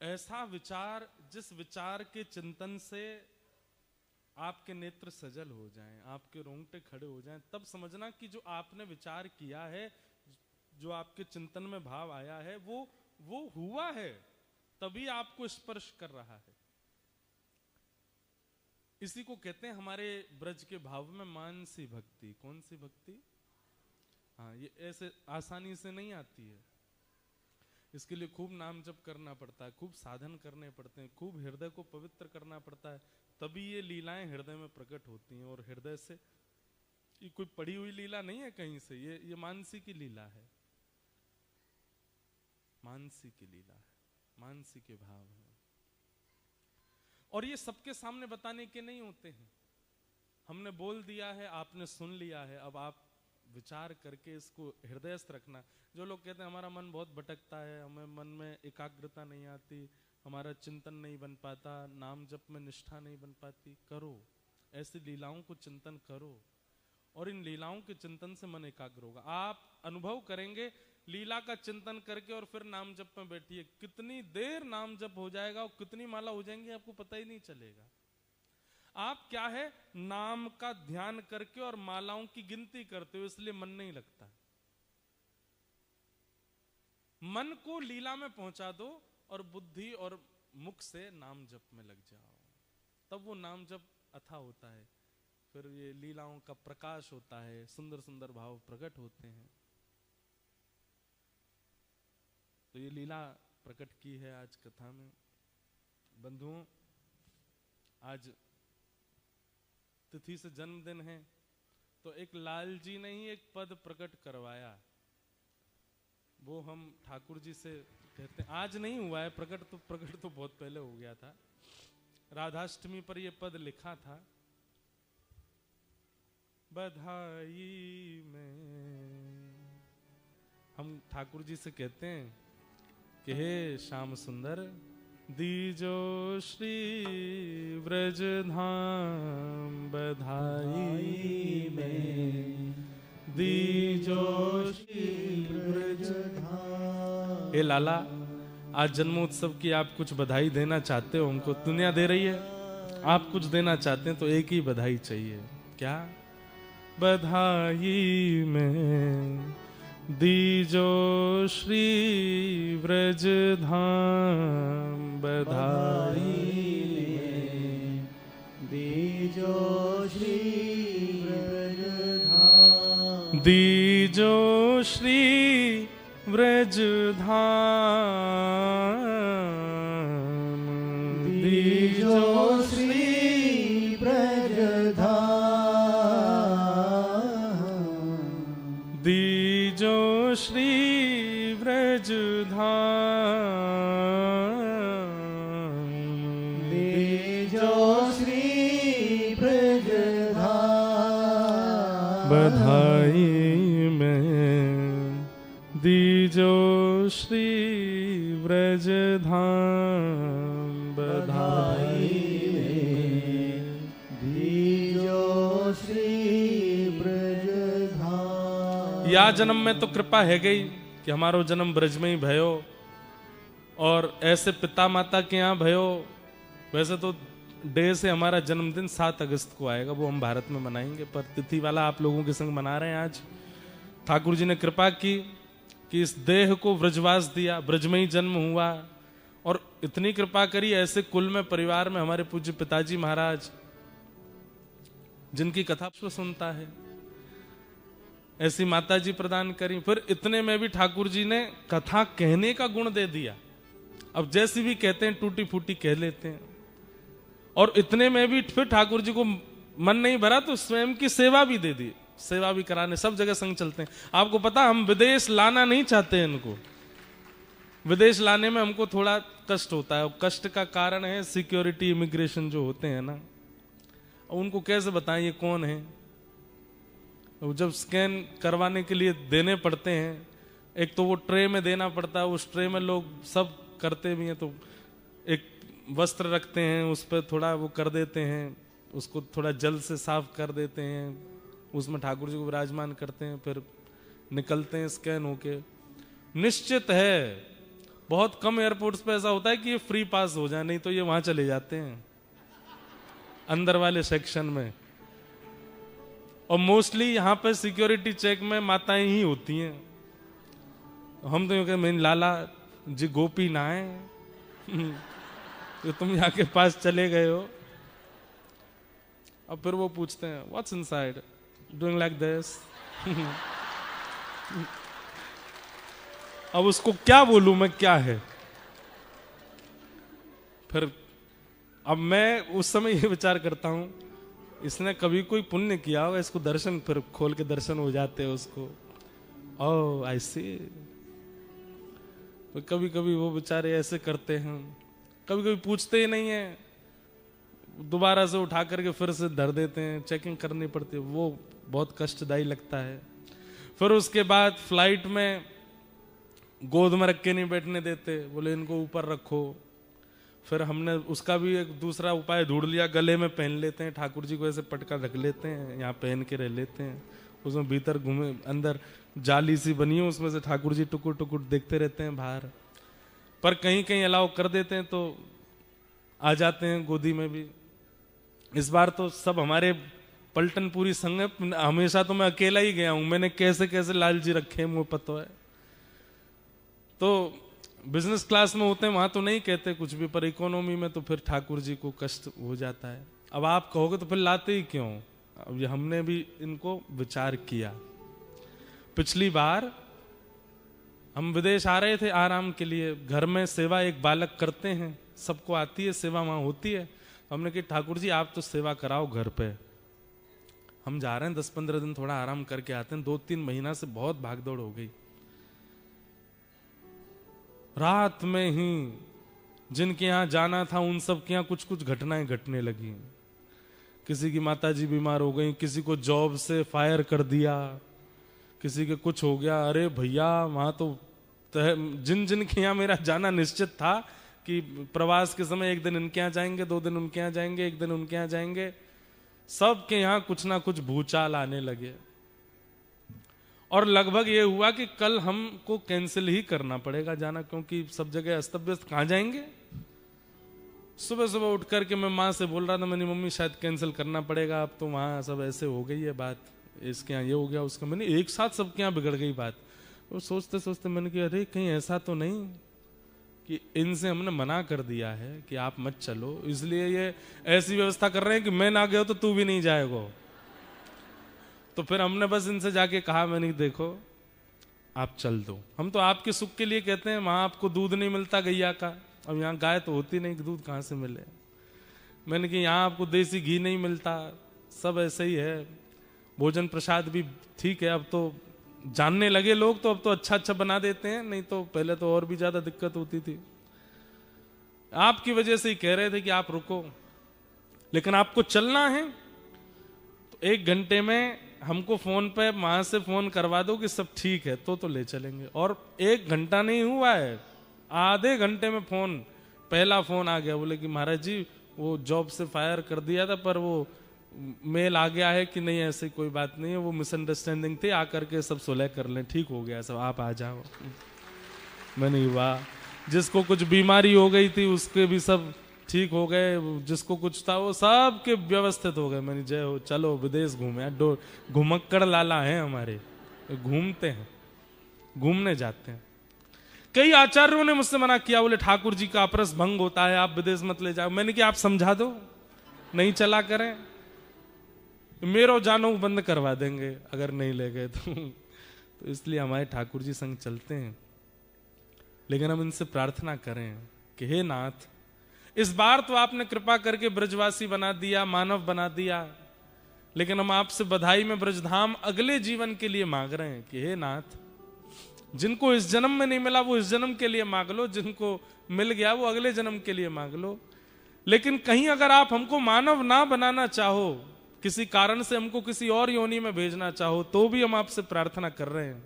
ऐसा विचार जिस विचार के चिंतन से आपके नेत्र सजल हो जाएं, आपके रोंगटे खड़े हो जाएं, तब समझना कि जो आपने विचार किया है जो आपके चिंतन में भाव आया है वो हुआ है, तभी आपको स्पर्श कर रहा है। इसी को कहते हैं हमारे ब्रज के भाव में मानसी भक्ति। कौन सी भक्ति? हाँ, ये ऐसे आसानी से नहीं आती है। इसके लिए खूब नाम जप करना पड़ता है, खूब साधन करने पड़ते हैं, खूब हृदय को पवित्र करना पड़ता है, तभी ये लीलाएं हृदय में प्रकट होती हैं। और हृदय से ये कोई पड़ी हुई लीला नहीं है कहीं से, ये मानसी की लीला है, मानसी की लीला है, मानसी के भाव है। और ये सबके सामने बताने के नहीं होते हैं। हमने बोल दिया है, आपने सुन लिया है, अब आप विचार करके इसको हृदयस्थ रखना। जो लोग कहते हैं हमारा मन बहुत भटकता है, हमें मन में एकाग्रता नहीं आती, हमारा चिंतन नहीं बन पाता, नाम जप में निष्ठा नहीं बन पाती, करो ऐसी लीलाओं को चिंतन करो, और इन लीलाओं के चिंतन से मन एकाग्र होगा। आप अनुभव करेंगे लीला का चिंतन करके, और फिर नाम जप में बैठिए, कितनी देर नाम जप हो जाएगा और कितनी माला हो जाएंगी आपको पता ही नहीं चलेगा। आप क्या है, नाम का ध्यान करके और मालाओं की गिनती करते हो, इसलिए मन नहीं लगता। मन को लीला में पहुंचा दो और बुद्धि और मुख से नाम जप में लग जाओ, तब वो नाम जप अथा होता है। फिर ये लीलाओं का प्रकाश होता है, सुंदर सुंदर भाव प्रकट होते हैं। तो ये लीला प्रकट की है आज कथा में। बंधुओं, आज तिथि से जन्मदिन है, तो एक लाल जी ने ही एक पद प्रकट करवाया, वो हम ठाकुर जी से कहते हैं। आज नहीं हुआ है प्रकट तो बहुत पहले हो गया था। राधाष्टमी पर ये पद लिखा था, बधाई में। हम ठाकुर जी से कहते हैं कि हे श्याम सुंदर, दीजो श्री व्रज धाम बधाई में, दीजो श्री व्रज धाम। हे लाला, आज जन्मोत्सव की आप कुछ बधाई देना चाहते हो, हमको दुनिया दे रही है, आप कुछ देना चाहते हैं तो एक ही बधाई चाहिए। क्या? बधाई में दीजो श्री व्रज धाम बधाई में, दीजो श्री व्रज धाम, दीजो श्री व्रज धाम, दीजो श्री व्रज धाम, दीजो श्री व्रज धाम, दीजो श्री व्रज धाम, बधाई में दीजो श्री व्रज धाम, बधाई में दीजो श्री व्रज धाम। या जन्म में तो कृपा है गई कि हमारो जन्म ब्रज में ही भयो, और ऐसे पिता माता के यहाँ भयो। वैसे तो डे से हमारा जन्मदिन 7 अगस्त को आएगा, वो हम भारत में मनाएंगे, पर तिथि वाला आप लोगों के संग मना रहे हैं आज। ठाकुर जी ने कृपा की कि इस देह को व्रजवास दिया, ब्रज में ही जन्म हुआ, और इतनी कृपा करी ऐसे कुल में परिवार में हमारे पूज्य पिताजी महाराज, जिनकी कथा सुनता है, ऐसी माता जी प्रदान करी। फिर इतने में भी ठाकुर जी ने कथा कहने का गुण दे दिया। अब जैसी भी कहते हैं टूटी फूटी कह लेते हैं, और इतने में भी फिर ठाकुर जी को मन नहीं भरा तो स्वयं की सेवा भी दे दी, सेवा भी कराने सब जगह संग चलते हैं। आपको पता, हम विदेश लाना नहीं चाहते इनको, विदेश लाने में हमको थोड़ा कष्ट होता है। कष्ट का कारण है सिक्योरिटी, इमिग्रेशन जो होते हैं ना, उनको कैसे बताएं ये कौन है। जब स्कैन करवाने के लिए देने पड़ते हैं, एक तो वो ट्रे में देना पड़ता है, उस ट्रे में लोग सब करते भी हैं, तो एक वस्त्र रखते हैं, उस पर थोड़ा वो कर देते हैं, उसको थोड़ा जल से साफ कर देते हैं, उसमें ठाकुर जी को विराजमान करते हैं, फिर निकलते हैं स्कैन होके। निश्चित है बहुत कम एयरपोर्ट्स पे ऐसा होता है कि ये फ्री पास हो जाए, नहीं तो ये वहां चले जाते हैं अंदर वाले सेक्शन में। और मोस्टली यहाँ पे सिक्योरिटी चेक में माताएं ही होती हैं, हम तो यूँ कहे मैंने लाला जी गोपी ना है तो तुम यहाँ के पास चले गए हो। अब फिर वो पूछते हैं what's inside, doing like this. अब उसको क्या बोलूं मैं, क्या है। फिर अब मैं उस समय ये विचार करता हूं इसने कभी कोई पुण्य किया होगा, इसको दर्शन फिर खोल के दर्शन हो जाते हैं उसको। ओह आई सी। तो कभी कभी वो बेचारे ऐसे करते हैं, कभी कभी पूछते ही नहीं है, दोबारा से उठा करके फिर से धर देते हैं, चेकिंग करनी पड़ती है, वो बहुत कष्टदायी लगता है। फिर उसके बाद फ्लाइट में गोद में रख के नहीं बैठने देते, बोले इनको ऊपर रखो। फिर हमने उसका भी एक दूसरा उपाय ढूंढ लिया, गले में पहन लेते हैं, ठाकुर जी को ऐसे पटका रख लेते हैं, यहाँ पहन के रह लेते हैं। उसमें भीतर घूमे, अंदर जाली सी बनी है, उसमें से ठाकुर जी टुकुर टुकुर देखते रहते हैं बाहर। पर कहीं कहीं अलाउ कर देते हैं तो आ जाते हैं गोदी में भी। इस बार तो सब हमारे पलटन पूरी संग है, हमेशा तो मैं अकेला ही गया हूं, मैंने कैसे कैसे लाल जी रखे हैं मुझे पता है। तो बिजनेस क्लास में होते हैं वहां तो नहीं कहते कुछ भी, पर इकोनॉमी में तो फिर ठाकुर जी को कष्ट हो जाता है। अब आप कहोगे तो फिर लाते ही क्यों। अब ये हमने भी इनको विचार किया। पिछली बार हम विदेश आ रहे थे आराम के लिए, घर में सेवा एक बालक करते हैं, सबको आती है सेवा, वहां होती है। हमने कहा ठाकुर जी आप तो सेवा कराओ घर पे, हम जा रहे हैं 10-15 दिन थोड़ा आराम करके आते हैं। 2-3 महीना से बहुत भागदौड़ हो गई। रात में ही जिनके यहाँ जाना था उन सब के यहाँ कुछ कुछ घटनाएं घटने लगी। किसी की माताजी बीमार हो गई, किसी को जॉब से फायर कर दिया, किसी के कुछ हो गया। अरे भैया वहां तो जिन जिन के यहाँ मेरा जाना निश्चित था कि प्रवास के समय एक दिन इनके यहाँ जाएंगे, 2 दिन उनके यहाँ जाएंगे, 1 दिन उनके यहाँ जाएंगे, सब के यहाँ कुछ ना कुछ भूचाल आने लगे। और लगभग ये हुआ कि कल हमको कैंसिल ही करना पड़ेगा जाना, क्योंकि सब जगह अस्त व्यस्त, कहाँ जाएंगे। सुबह सुबह उठ करके मैं माँ से बोल रहा था, मैंने मम्मी शायद कैंसिल करना पड़ेगा, अब तो वहाँ सब ऐसे हो गई है बात, इसके यहाँ ये हो गया, उसका, मैंने एक साथ सबके यहाँ बिगड़ गई बात। और सोचते सोचते मैंने कहा अरे कहीं ऐसा तो नहीं कि इनसे हमने मना कर दिया है कि आप मत चलो, इसलिए ये ऐसी व्यवस्था कर रहे हैं कि मैं ना गया तो तू भी नहीं जाएगा। तो फिर हमने बस इनसे जाके कहा, मैंने देखो आप चल दो, हम तो आपके सुख के लिए कहते हैं, वहां आपको दूध नहीं मिलता गैया का, अब यहाँ गाय तो होती नहीं, दूध कहाँ से मिले। मैंने कहा यहाँ आपको देसी घी नहीं मिलता, सब ऐसे ही है, भोजन प्रसाद भी ठीक है, अब तो जानने लगे लोग तो अब तो अच्छा अच्छा बना देते हैं, नहीं तो पहले तो और भी ज्यादा दिक्कत होती थी। आपकी वजह से ही कह रहे थे कि आप रुको, लेकिन आपको चलना है तो 1 घंटे में हमको फोन पे वहां से फोन करवा दो कि सब ठीक है, तो ले चलेंगे। और 1 घंटा नहीं हुआ है, आधे घंटे में फोन, पहला फोन आ गया, बोले कि महाराज जी वो जॉब से फायर कर दिया था, पर वो मेल आ गया है कि नहीं ऐसी कोई बात नहीं है, वो मिसअंडरस्टैंडिंग थी, आकर के सब सुलह कर लें, ठीक हो गया सब, आप आ जाओ। मैंने वाह, जिसको कुछ बीमारी हो गई थी उसके भी सब ठीक हो गए, जिसको कुछ था वो सब के व्यवस्थित हो गए। मैंने जय हो, चलो विदेश घूमे, घुमक्कड़ लाला है हमारे, घूमते हैं, घूमने जाते हैं। कई आचार्यों ने मुझसे मना किया, बोले ठाकुर जी का अपरस भंग होता है, आप विदेश मत ले जाओ। मैंने कहा आप समझा दो, नहीं चला करें, मेरो जानो बंद करवा देंगे अगर नहीं ले गए तो इसलिए हमारे ठाकुर जी संग चलते हैं। लेकिन हम इनसे प्रार्थना करें कि हे नाथ, इस बार तो आपने कृपा करके ब्रजवासी बना दिया, मानव बना दिया, लेकिन हम आपसे बधाई में ब्रजधाम अगले जीवन के लिए मांग रहे हैं कि हे नाथ, जिनको इस जन्म में नहीं मिला वो इस जन्म के लिए मांग लो, जिनको मिल गया वो अगले जन्म के लिए मांग लो। लेकिन कहीं अगर आप हमको मानव ना बनाना चाहो, किसी कारण से हमको किसी और योनि में भेजना चाहो, तो भी हम आपसे प्रार्थना कर रहे हैं।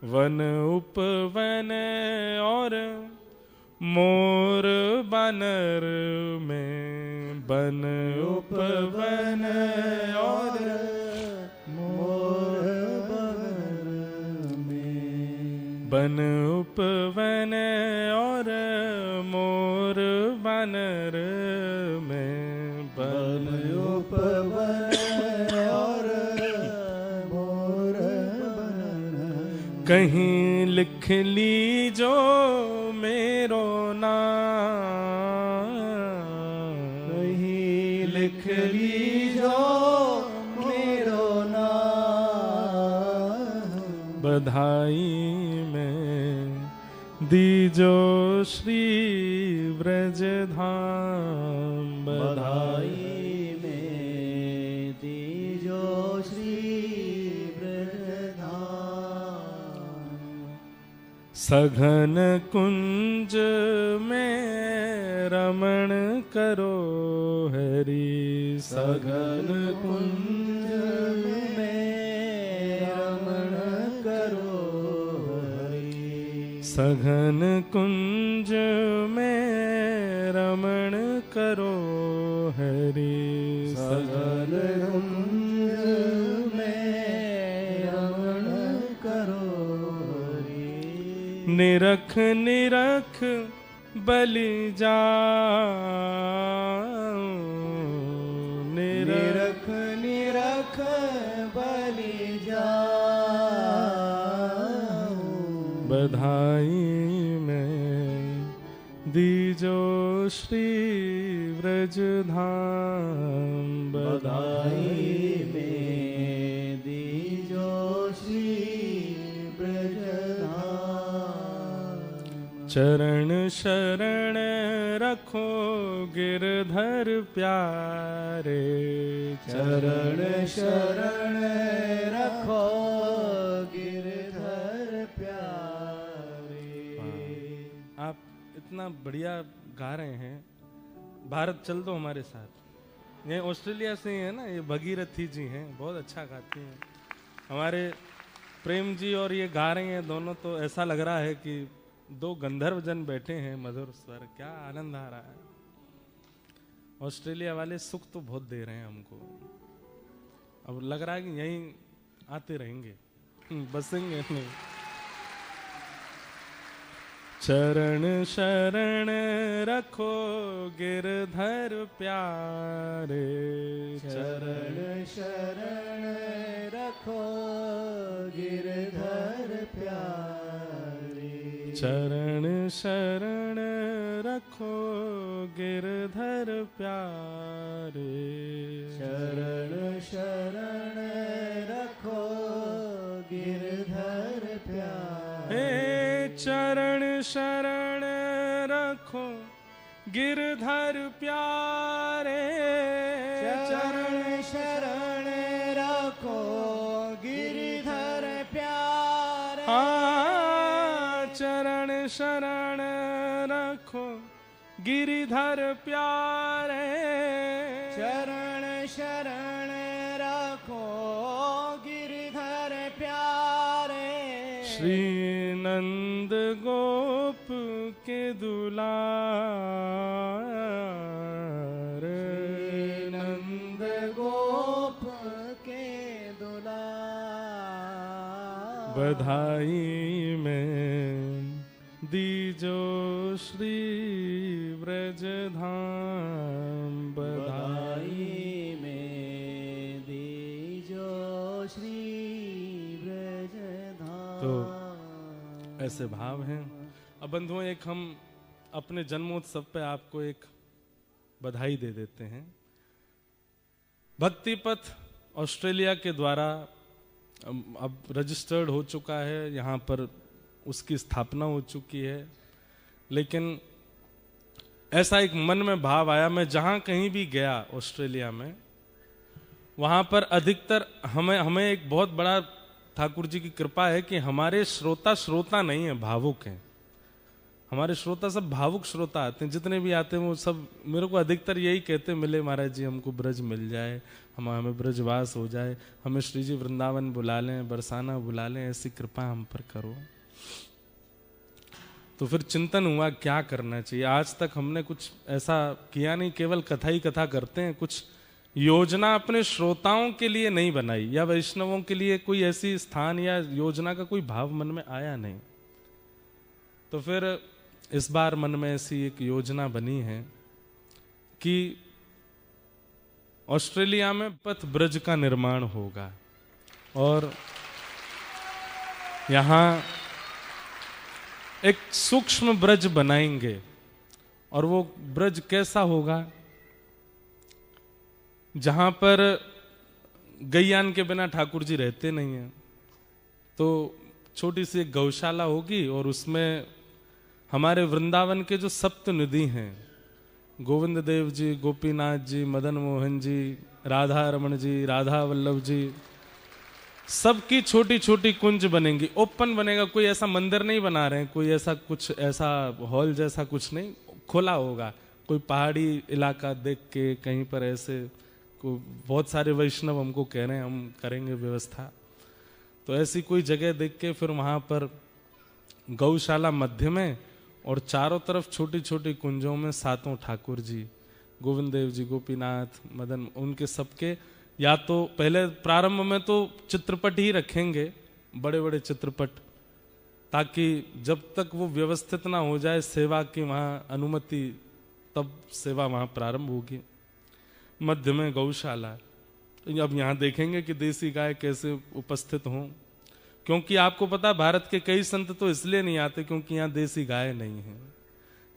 वन उपवन और मोर बानर में, बन उपवन और मोर बानर में, बन उपवन और मोर बानर में, बन उपवन और मोर बानर, कहीं लिख लीजो मेरो नाम, कहीं लिख लीजो मेरो नाम, बधाई में दीजो श्री ब्रज धाम, बधाई में दीजो श्री ब्रज धाम। सघन कुंज में रमण करो हरि, सघन कुंज में रमण करो हरि, सघन कुंज में रमण करो हरि, सघन कुंज में रमण करो हरि, निरख निरख बलि जाओ, निरख निरख बलि जाओ, बधाई में दीजो श्री ब्रज धाम, बधाई में दीजो श्री ब्रज धाम। चरण शरण रखो गिरधर प्यारे, चरण शरण रखो गिरधर प्यारे। आप इतना बढ़िया गा रहे हैं, भारत चल दो हमारे साथ। ये ऑस्ट्रेलिया से ही है ना, ये भगीरथी जी हैं, बहुत अच्छा गाती हैं। हमारे प्रेम जी और ये गा रहे हैं दोनों, तो ऐसा लग रहा है कि दो गंधर्व जन बैठे हैं, मधुर स्वर, क्या आनंद आ रहा है। ऑस्ट्रेलिया वाले सुख तो बहुत दे रहे हैं हमको, अब लग रहा है कि यहीं आते रहेंगे, बसेंगे नहीं। चरण शरण रखो गिरधर प्यारे, चरण शरण रखो गिरधर प्यारे, चरण शरण रखो गिरधर प्यारे, चरण शरण रखो गिरधर प्यारे। हे चरण शरण रखो गिरधर प्यारे, चरण शरण रखो गिरधर प्यारे, हाँ चरण शरण रखो गिरिधर प्यारे, चरण शरण रखो गिरधर प्यारे। श्री नंद गोप के दुलार, नंद गोप के दुलार, बधाई में दीजो श्री ब्रज धाम, बधाई में दीजो श्री ब्रज धाम। तो ऐसे भाव हैं। अब बंधुओं, एक हम अपने जन्मोत्सव पे आपको एक बधाई दे देते हैं। भक्ति पथ ऑस्ट्रेलिया के द्वारा अब रजिस्टर्ड हो चुका है, यहाँ पर उसकी स्थापना हो चुकी है, लेकिन ऐसा एक मन में भाव आया, मैं जहाँ कहीं भी गया ऑस्ट्रेलिया में, वहाँ पर अधिकतर हमें एक बहुत बड़ा ठाकुर जी की कृपा है कि हमारे श्रोता नहीं है, भावुक हैं। हमारे श्रोता सब भावुक श्रोता आते हैं, जितने भी आते हैं वो सब मेरे को अधिकतर यही कहते हैं, मिले महाराज जी, हमको ब्रज मिल जाए, हमें ब्रजवास हो जाए, हमें श्री जी वृंदावन बुला लें, बरसाना बुला लें, ऐसी कृपा हम पर करो। तो फिर चिंतन हुआ क्या करना चाहिए। आज तक हमने कुछ ऐसा किया नहीं, केवल कथा ही कथा करते हैं, कुछ योजना अपने श्रोताओं के लिए नहीं बनाई, या वैष्णवों के लिए कोई ऐसी स्थान या योजना का कोई भाव मन में आया नहीं। तो फिर इस बार मन में ऐसी एक योजना बनी है कि ऑस्ट्रेलिया में पथ ब्रज का निर्माण होगा, और यहाँ एक सूक्ष्म ब्रज बनाएंगे। और वो ब्रज कैसा होगा? जहां पर गैयान के बिना ठाकुर जी रहते नहीं हैं, तो छोटी सी एक गौशाला होगी और उसमें हमारे वृंदावन के जो सप्त निधि हैं, गोविंद देव जी, गोपीनाथ जी, मदन मोहन जी, राधा रमन जी, राधा वल्लभ जी, सबकी छोटी छोटी कुंज बनेंगी। ओपन बनेगा, कोई ऐसा मंदिर नहीं बना रहे हैं, कोई ऐसा कुछ ऐसा हॉल जैसा कुछ नहीं, खुला होगा। कोई पहाड़ी इलाका देख के कहीं पर ऐसे बहुत सारे वैष्णव हमको कह रहे हैं हम करेंगे व्यवस्था, तो ऐसी कोई जगह देख के फिर वहां पर गौशाला मध्य में और चारों तरफ छोटी छोटी कुंजों में सातों ठाकुर जी, गोविंद देव जी, गोपीनाथ, मदन, उनके सबके या तो पहले प्रारंभ में तो चित्रपट ही रखेंगे, बड़े बड़े चित्रपट, ताकि जब तक वो व्यवस्थित ना हो जाए सेवा की वहां अनुमति, तब सेवा वहां प्रारंभ होगी। मध्य में गौशाला। अब यहाँ देखेंगे कि देसी गाय कैसे उपस्थित हों, क्योंकि आपको पता भारत के कई संत तो इसलिए नहीं आते क्योंकि यहाँ देसी गाय नहीं है,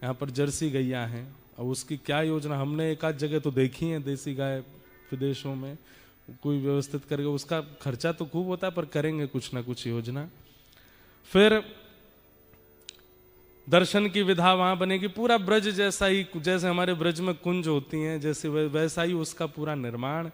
यहाँ पर जर्सी गैया हैं। अब उसकी क्या योजना, हमने एक आध जगह तो देखी है देसी गाय विदेशों में, कोई व्यवस्थित करके, उसका खर्चा तो खूब होता है पर करेंगे कुछ ना कुछ योजना। फिर दर्शन की विधा वहां बनेगी, पूरा ब्रज जैसा ही, जैसे हमारे ब्रज में कुंज होती हैं जैसे वैसा ही उसका पूरा निर्माण,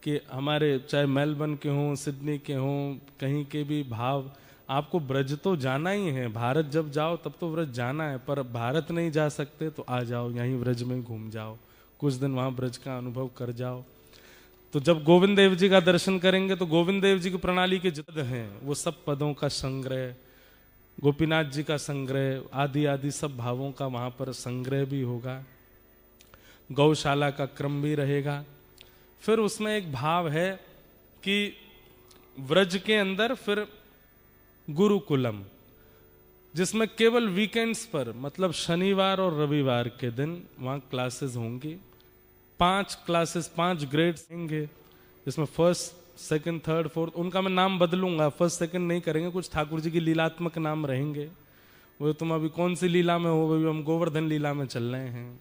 कि हमारे चाहे मेलबर्न के हों, सिडनी के हों, कहीं के भी भाव, आपको ब्रज तो जाना ही है। भारत जब जाओ तब तो ब्रज जाना है, पर भारत नहीं जा सकते तो आ जाओ, यहीं ब्रज में घूम जाओ, कुछ दिन वहां ब्रज का अनुभव कर जाओ। तो जब गोविंद देव जी का दर्शन करेंगे तो गोविंद देव जी की प्रणाली के जितने हैं वो सब पदों का संग्रह, गोपीनाथ जी का संग्रह, आदि आदि सब भावों का वहां पर संग्रह भी होगा। गौशाला का क्रम भी रहेगा। फिर उसमें एक भाव है कि व्रज के अंदर फिर गुरुकुलम, जिसमें केवल वीकेंड्स पर, मतलब शनिवार और रविवार के दिन वहां क्लासेस होंगी। 5 क्लासेस, 5 ग्रेड्स होंगे, जिसमें फर्स्ट, सेकंड, थर्ड, फोर्थ, उनका मैं नाम बदलूंगा, फर्स्ट सेकंड नहीं करेंगे, कुछ ठाकुर जी की लीलात्मक नाम रहेंगे। वो तुम अभी कौन सी लीला में हो, अभी हम गोवर्धन लीला में चल रहे हैं।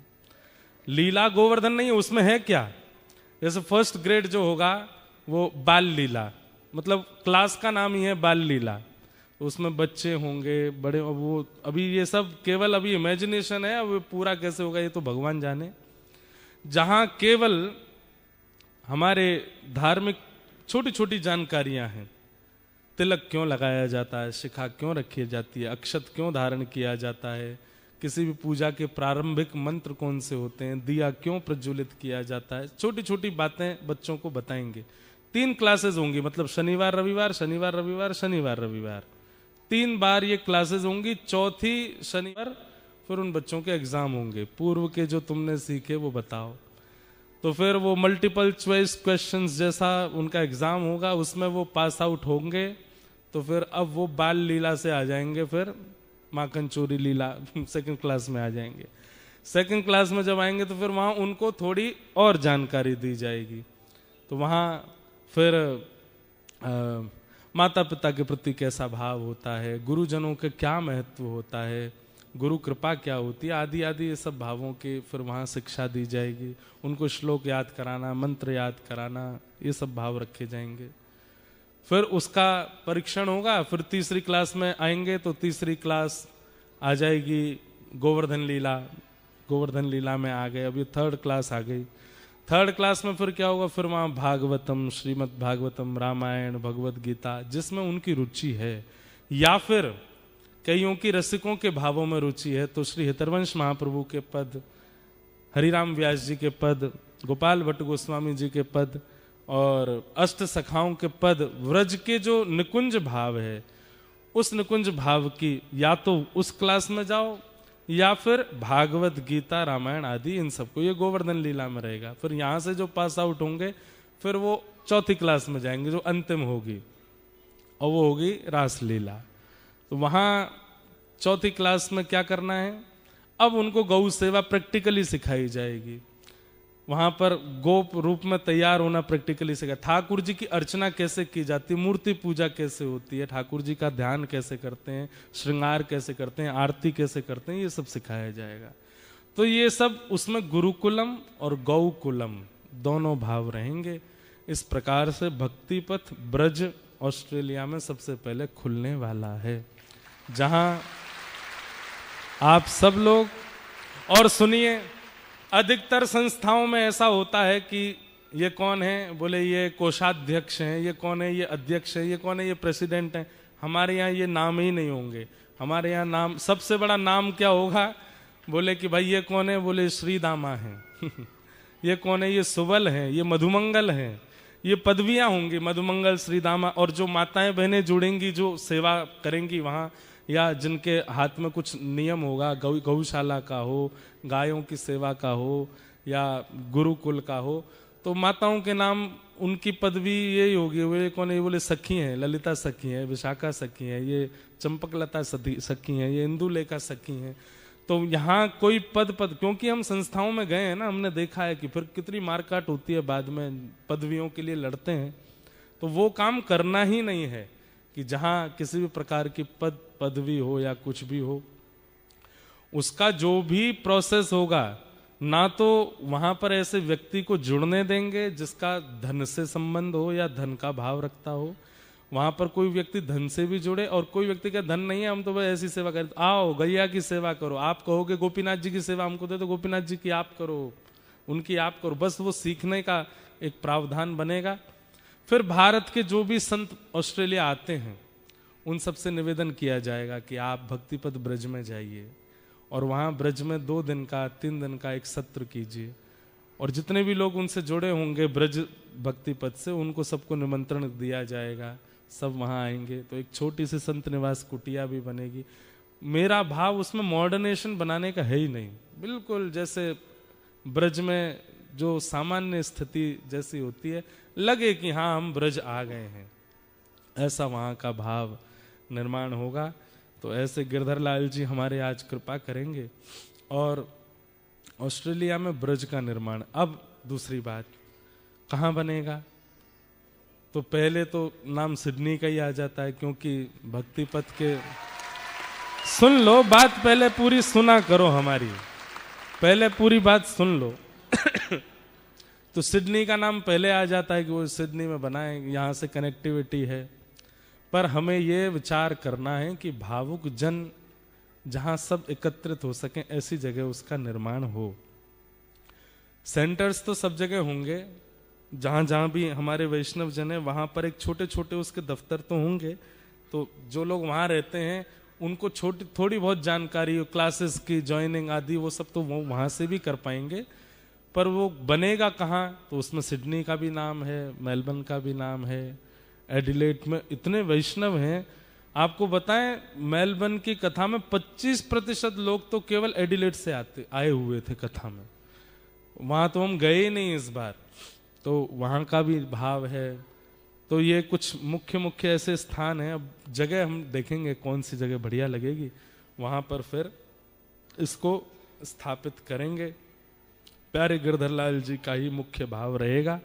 लीला गोवर्धन नहीं है, उसमें है क्या, जैसे फर्स्ट ग्रेड जो होगा वो बाल लीला, मतलब क्लास का नाम ही है बाल लीला, उसमें बच्चे होंगे, बड़े, वो अभी ये सब केवल अभी इमेजिनेशन है, अब पूरा कैसे होगा ये तो भगवान जाने। जहां केवल हमारे धार्मिक छोटी छोटी जानकारियां हैं, तिलक क्यों लगाया जाता है, शिखा क्यों रखी जाती है, अक्षत क्यों धारण किया जाता है, किसी भी पूजा के प्रारंभिक मंत्र कौन से होते हैं, दिया क्यों प्रज्वलित किया जाता है, छोटी छोटी बातें बच्चों को बताएंगे। 3 क्लासेस होंगी, मतलब शनिवार रविवार, शनिवार रविवार, शनिवार रविवार, 3 बार ये क्लासेस होंगी। चौथी शनिवार फिर उन बच्चों के एग्जाम होंगे, पूर्व के जो तुमने सीखे वो बताओ। तो फिर वो मल्टीपल चॉइस क्वेश्चंस जैसा उनका एग्जाम होगा, उसमें वो पास आउट होंगे। तो फिर अब वो बाल लीला से आ जाएंगे, फिर माखन चोरी लीला सेकंड क्लास में आ जाएंगे। सेकंड क्लास में जब आएंगे तो फिर वहाँ उनको थोड़ी और जानकारी दी जाएगी। तो वहाँ फिर माता पिता के प्रति कैसा भाव होता है, गुरुजनों के क्या महत्व होता है, गुरु कृपा क्या होती है, आदि आदि ये सब भावों की फिर वहाँ शिक्षा दी जाएगी। उनको श्लोक याद कराना, मंत्र याद कराना, ये सब भाव रखे जाएंगे। फिर उसका परीक्षण होगा। फिर तीसरी क्लास में आएंगे तो तीसरी क्लास आ जाएगी गोवर्धन लीला। गोवर्धन लीला में आ गए, अभी थर्ड क्लास आ गई। थर्ड क्लास में फिर क्या होगा, फिर वहाँ भागवतम, श्रीमद् भागवतम, रामायण, भगवत गीता, जिसमें उनकी रुचि है, या फिर कईयों की रसिकों के भावों में रुचि है तो श्री हितरवंश महाप्रभु के पद, हरिराम व्यास जी के पद, गोपाल भट्ट गोस्वामी जी के पद और अष्ट सखाओं के पद, व्रज के जो निकुंज भाव है उस निकुंज भाव की या तो उस क्लास में जाओ या फिर भागवत गीता, रामायण आदि इन सबको, ये गोवर्धन लीला में रहेगा। फिर यहाँ से जो पास आउट होंगे फिर वो चौथी क्लास में जाएंगे जो अंतिम होगी, और वो होगी रास लीला। तो वहाँ चौथी क्लास में क्या करना है, अब उनको गौ सेवा प्रैक्टिकली सिखाई जाएगी। वहां पर गोप रूप में तैयार होना प्रैक्टिकली सीखा। ठाकुर जी की अर्चना कैसे की जाती है, मूर्ति पूजा कैसे होती है, ठाकुर जी का ध्यान कैसे करते हैं, श्रृंगार कैसे करते हैं, आरती कैसे करते हैं, ये सब सिखाया जाएगा। तो ये सब उसमें गुरुकुलम और गौकुलम दोनों भाव रहेंगे। इस प्रकार से भक्ति पथ ब्रज ऑस्ट्रेलिया में सबसे पहले खुलने वाला है, जहां आप सब लोग, और सुनिए, अधिकतर संस्थाओं में ऐसा होता है कि ये कौन है, बोले ये कोषाध्यक्ष हैं, ये कौन है, ये अध्यक्ष है, ये कौन है, ये प्रेसिडेंट है। हमारे यहाँ ये नाम ही नहीं होंगे। हमारे यहाँ नाम, सबसे बड़ा नाम क्या होगा, बोले कि भाई ये कौन है, बोले श्री दामा है ये कौन है, ये सुबल है, ये मधुमंगल है। ये पदवियां होंगी, मधुमंगल, श्री दामा। और जो माताएं बहनें जुड़ेंगी, जो सेवा करेंगी वहाँ, या जिनके हाथ में कुछ नियम होगा, गौशाला का हो, गायों की सेवा का हो, या गुरुकुल का हो, तो माताओं के नाम, उनकी पदवी यही होगी। वे कौन है, बोले सखी हैं, ललिता सखी है, विशाखा सखी है, ये चंपकलता सखी है, ये इंदुलेखा सखी हैं। तो यहाँ कोई पद क्योंकि हम संस्थाओं में गए हैं ना, हमने देखा है कि फिर कितनी मारकाट होती है, बाद में पदवियों के लिए लड़ते हैं। तो वो काम करना ही नहीं है कि जहाँ किसी भी प्रकार की पदवी हो या कुछ भी हो, उसका जो भी प्रोसेस होगा, ना तो वहां पर ऐसे व्यक्ति को जुड़ने देंगे जिसका धन से संबंध हो या धन का भाव रखता हो। वहां पर कोई व्यक्ति धन से भी जुड़े, और कोई व्यक्ति का धन नहीं है, हम तो बस ऐसी सेवा करें, आओ गैया की सेवा करो, आप कहोगे गोपीनाथ जी की सेवा हमको दे दो, गोपीनाथ जी की आप करो, उनकी आप करो, बस वो सीखने का एक प्रावधान बनेगा। फिर भारत के जो भी संत ऑस्ट्रेलिया आते हैं, उन सबसे निवेदन किया जाएगा कि आप भक्तिपद ब्रज में जाइए, और वहाँ ब्रज में 2 दिन का 3 दिन का एक सत्र कीजिए, और जितने भी लोग उनसे जुड़े होंगे ब्रज भक्ति पद से, उनको सबको निमंत्रण दिया जाएगा, सब वहाँ आएंगे। तो एक छोटी सी संत निवास कुटिया भी बनेगी। मेरा भाव उसमें मॉडर्नेशन बनाने का है ही नहीं, बिल्कुल जैसे ब्रज में जो सामान्य स्थिति जैसी होती है, लगे कि हाँ हम ब्रज आ गए हैं, ऐसा वहाँ का भाव निर्माण होगा। तो ऐसे गिरधर लाल जी हमारे आज कृपा करेंगे, और ऑस्ट्रेलिया में ब्रज का निर्माण। अब दूसरी बात, कहाँ बनेगा, तो पहले तो नाम सिडनी का ही आ जाता है, क्योंकि भक्ति पथ के, सुन लो बात, पहले पूरी सुना करो हमारी, पहले पूरी बात सुन लो तो सिडनी का नाम पहले आ जाता है कि वो सिडनी में बना है, यहाँ से कनेक्टिविटी है। पर हमें ये विचार करना है कि भावुक जन जहाँ सब एकत्रित हो सकें, ऐसी जगह उसका निर्माण हो। सेंटर्स तो सब जगह होंगे, जहाँ जहाँ भी हमारे वैष्णव जन है, वहाँ पर एक छोटे छोटे उसके दफ्तर तो होंगे। तो जो लोग वहाँ रहते हैं उनको छोटी थोड़ी बहुत जानकारी, क्लासेस की ज्वाइनिंग आदि, वो सब तो वो वहाँ से भी कर पाएंगे। पर वो बनेगा कहाँ, तो उसमें सिडनी का भी नाम है, मेलबर्न का भी नाम है, एडिलेड में इतने वैष्णव हैं। आपको बताएं, मेलबर्न की कथा में 25% लोग तो केवल एडिलेड से आए हुए थे कथा में। वहां तो हम गए ही नहीं इस बार, तो वहां का भी भाव है। तो ये कुछ मुख्य मुख्य ऐसे स्थान हैं। अब जगह हम देखेंगे कौन सी जगह बढ़िया लगेगी, वहां पर फिर इसको स्थापित करेंगे। प्यारे गिरधर लाल जी का ही मुख्य भाव रहेगा,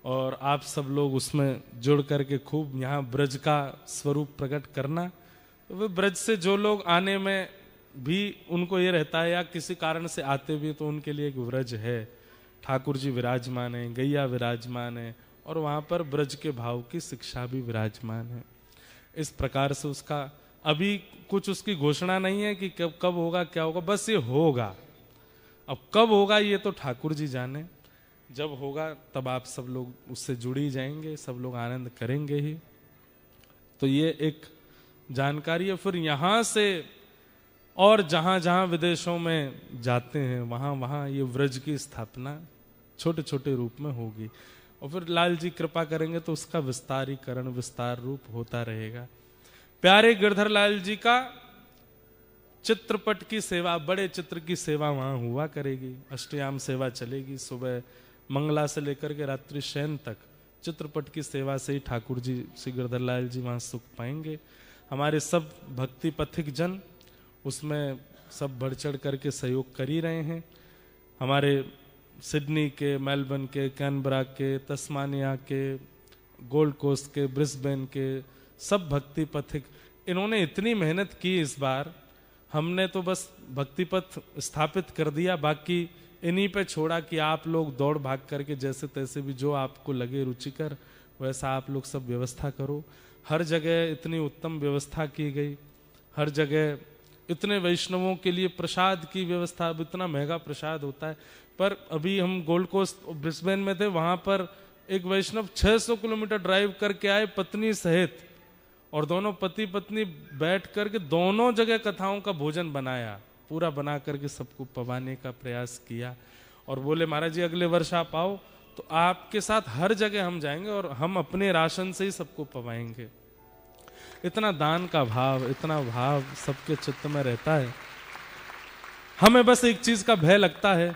और आप सब लोग उसमें जुड़ करके खूब यहाँ ब्रज का स्वरूप प्रकट करना। तो वे ब्रज से जो लोग आने में भी उनको ये रहता है, या किसी कारण से आते भी, तो उनके लिए एक ब्रज है, ठाकुर जी विराजमान है, गैया विराजमान है, और वहाँ पर ब्रज के भाव की शिक्षा भी विराजमान है। इस प्रकार से उसका अभी कुछ उसकी घोषणा नहीं है कि कब होगा क्या होगा, बस ये होगा। अब कब होगा ये तो ठाकुर जी जाने, जब होगा तब आप सब लोग उससे जुड़ ही जाएंगे, सब लोग आनंद करेंगे ही। तो ये एक जानकारी है। फिर यहाँ से और जहाँ जहाँ विदेशों में जाते हैं, वहाँ वहाँ ये व्रज की स्थापना छोटे छोटे रूप में होगी, और फिर लाल जी कृपा करेंगे तो उसका विस्तारीकरण, विस्तार रूप होता रहेगा। प्यारे गिरधर लाल जी का चित्रपट की सेवा, बड़े चित्र की सेवा वहाँ हुआ करेगी, अष्टयाम सेवा चलेगी, सुबह मंगला से लेकर के रात्रि शयन तक चित्रपट की सेवा से ही ठाकुर जी श्री गिरधर लाल जी वहाँ सुख पाएंगे। हमारे सब भक्ति पथिक जन उसमें सब बढ़ चढ़ करके सहयोग कर ही रहे हैं। हमारे सिडनी के, मेलबर्न के, कैनबरा के, तस्मानिया के, गोल्ड कोस्ट के, ब्रिस्बेन के सब भक्ति पथिक, इन्होंने इतनी मेहनत की इस बार। हमने तो बस भक्ति पथ स्थापित कर दिया, बाकी इन्हीं पे छोड़ा कि आप लोग दौड़ भाग करके जैसे तैसे भी जो आपको लगे रुचिकर वैसा आप लोग सब व्यवस्था करो। हर जगह इतनी उत्तम व्यवस्था की गई, हर जगह इतने वैष्णवों के लिए प्रसाद की व्यवस्था। अब इतना महंगा प्रसाद होता है, पर अभी हम गोल्ड कोस्ट ब्रिस्बेन में थे, वहां पर एक वैष्णव 600 किलोमीटर ड्राइव करके आए पत्नी सहित, और दोनों पति पत्नी बैठ करके दोनों जगह कथाओं का भोजन बनाया, पूरा बना करके सबको पवाने का प्रयास किया। और बोले महाराज जी अगले वर्ष आप आओ तो आपके साथ हर जगह हम जाएंगे और हम अपने राशन से ही सबको पवाएंगे। इतना दान का भाव, इतना भाव सबके चित्त में रहता है। हमें बस एक चीज का भय लगता है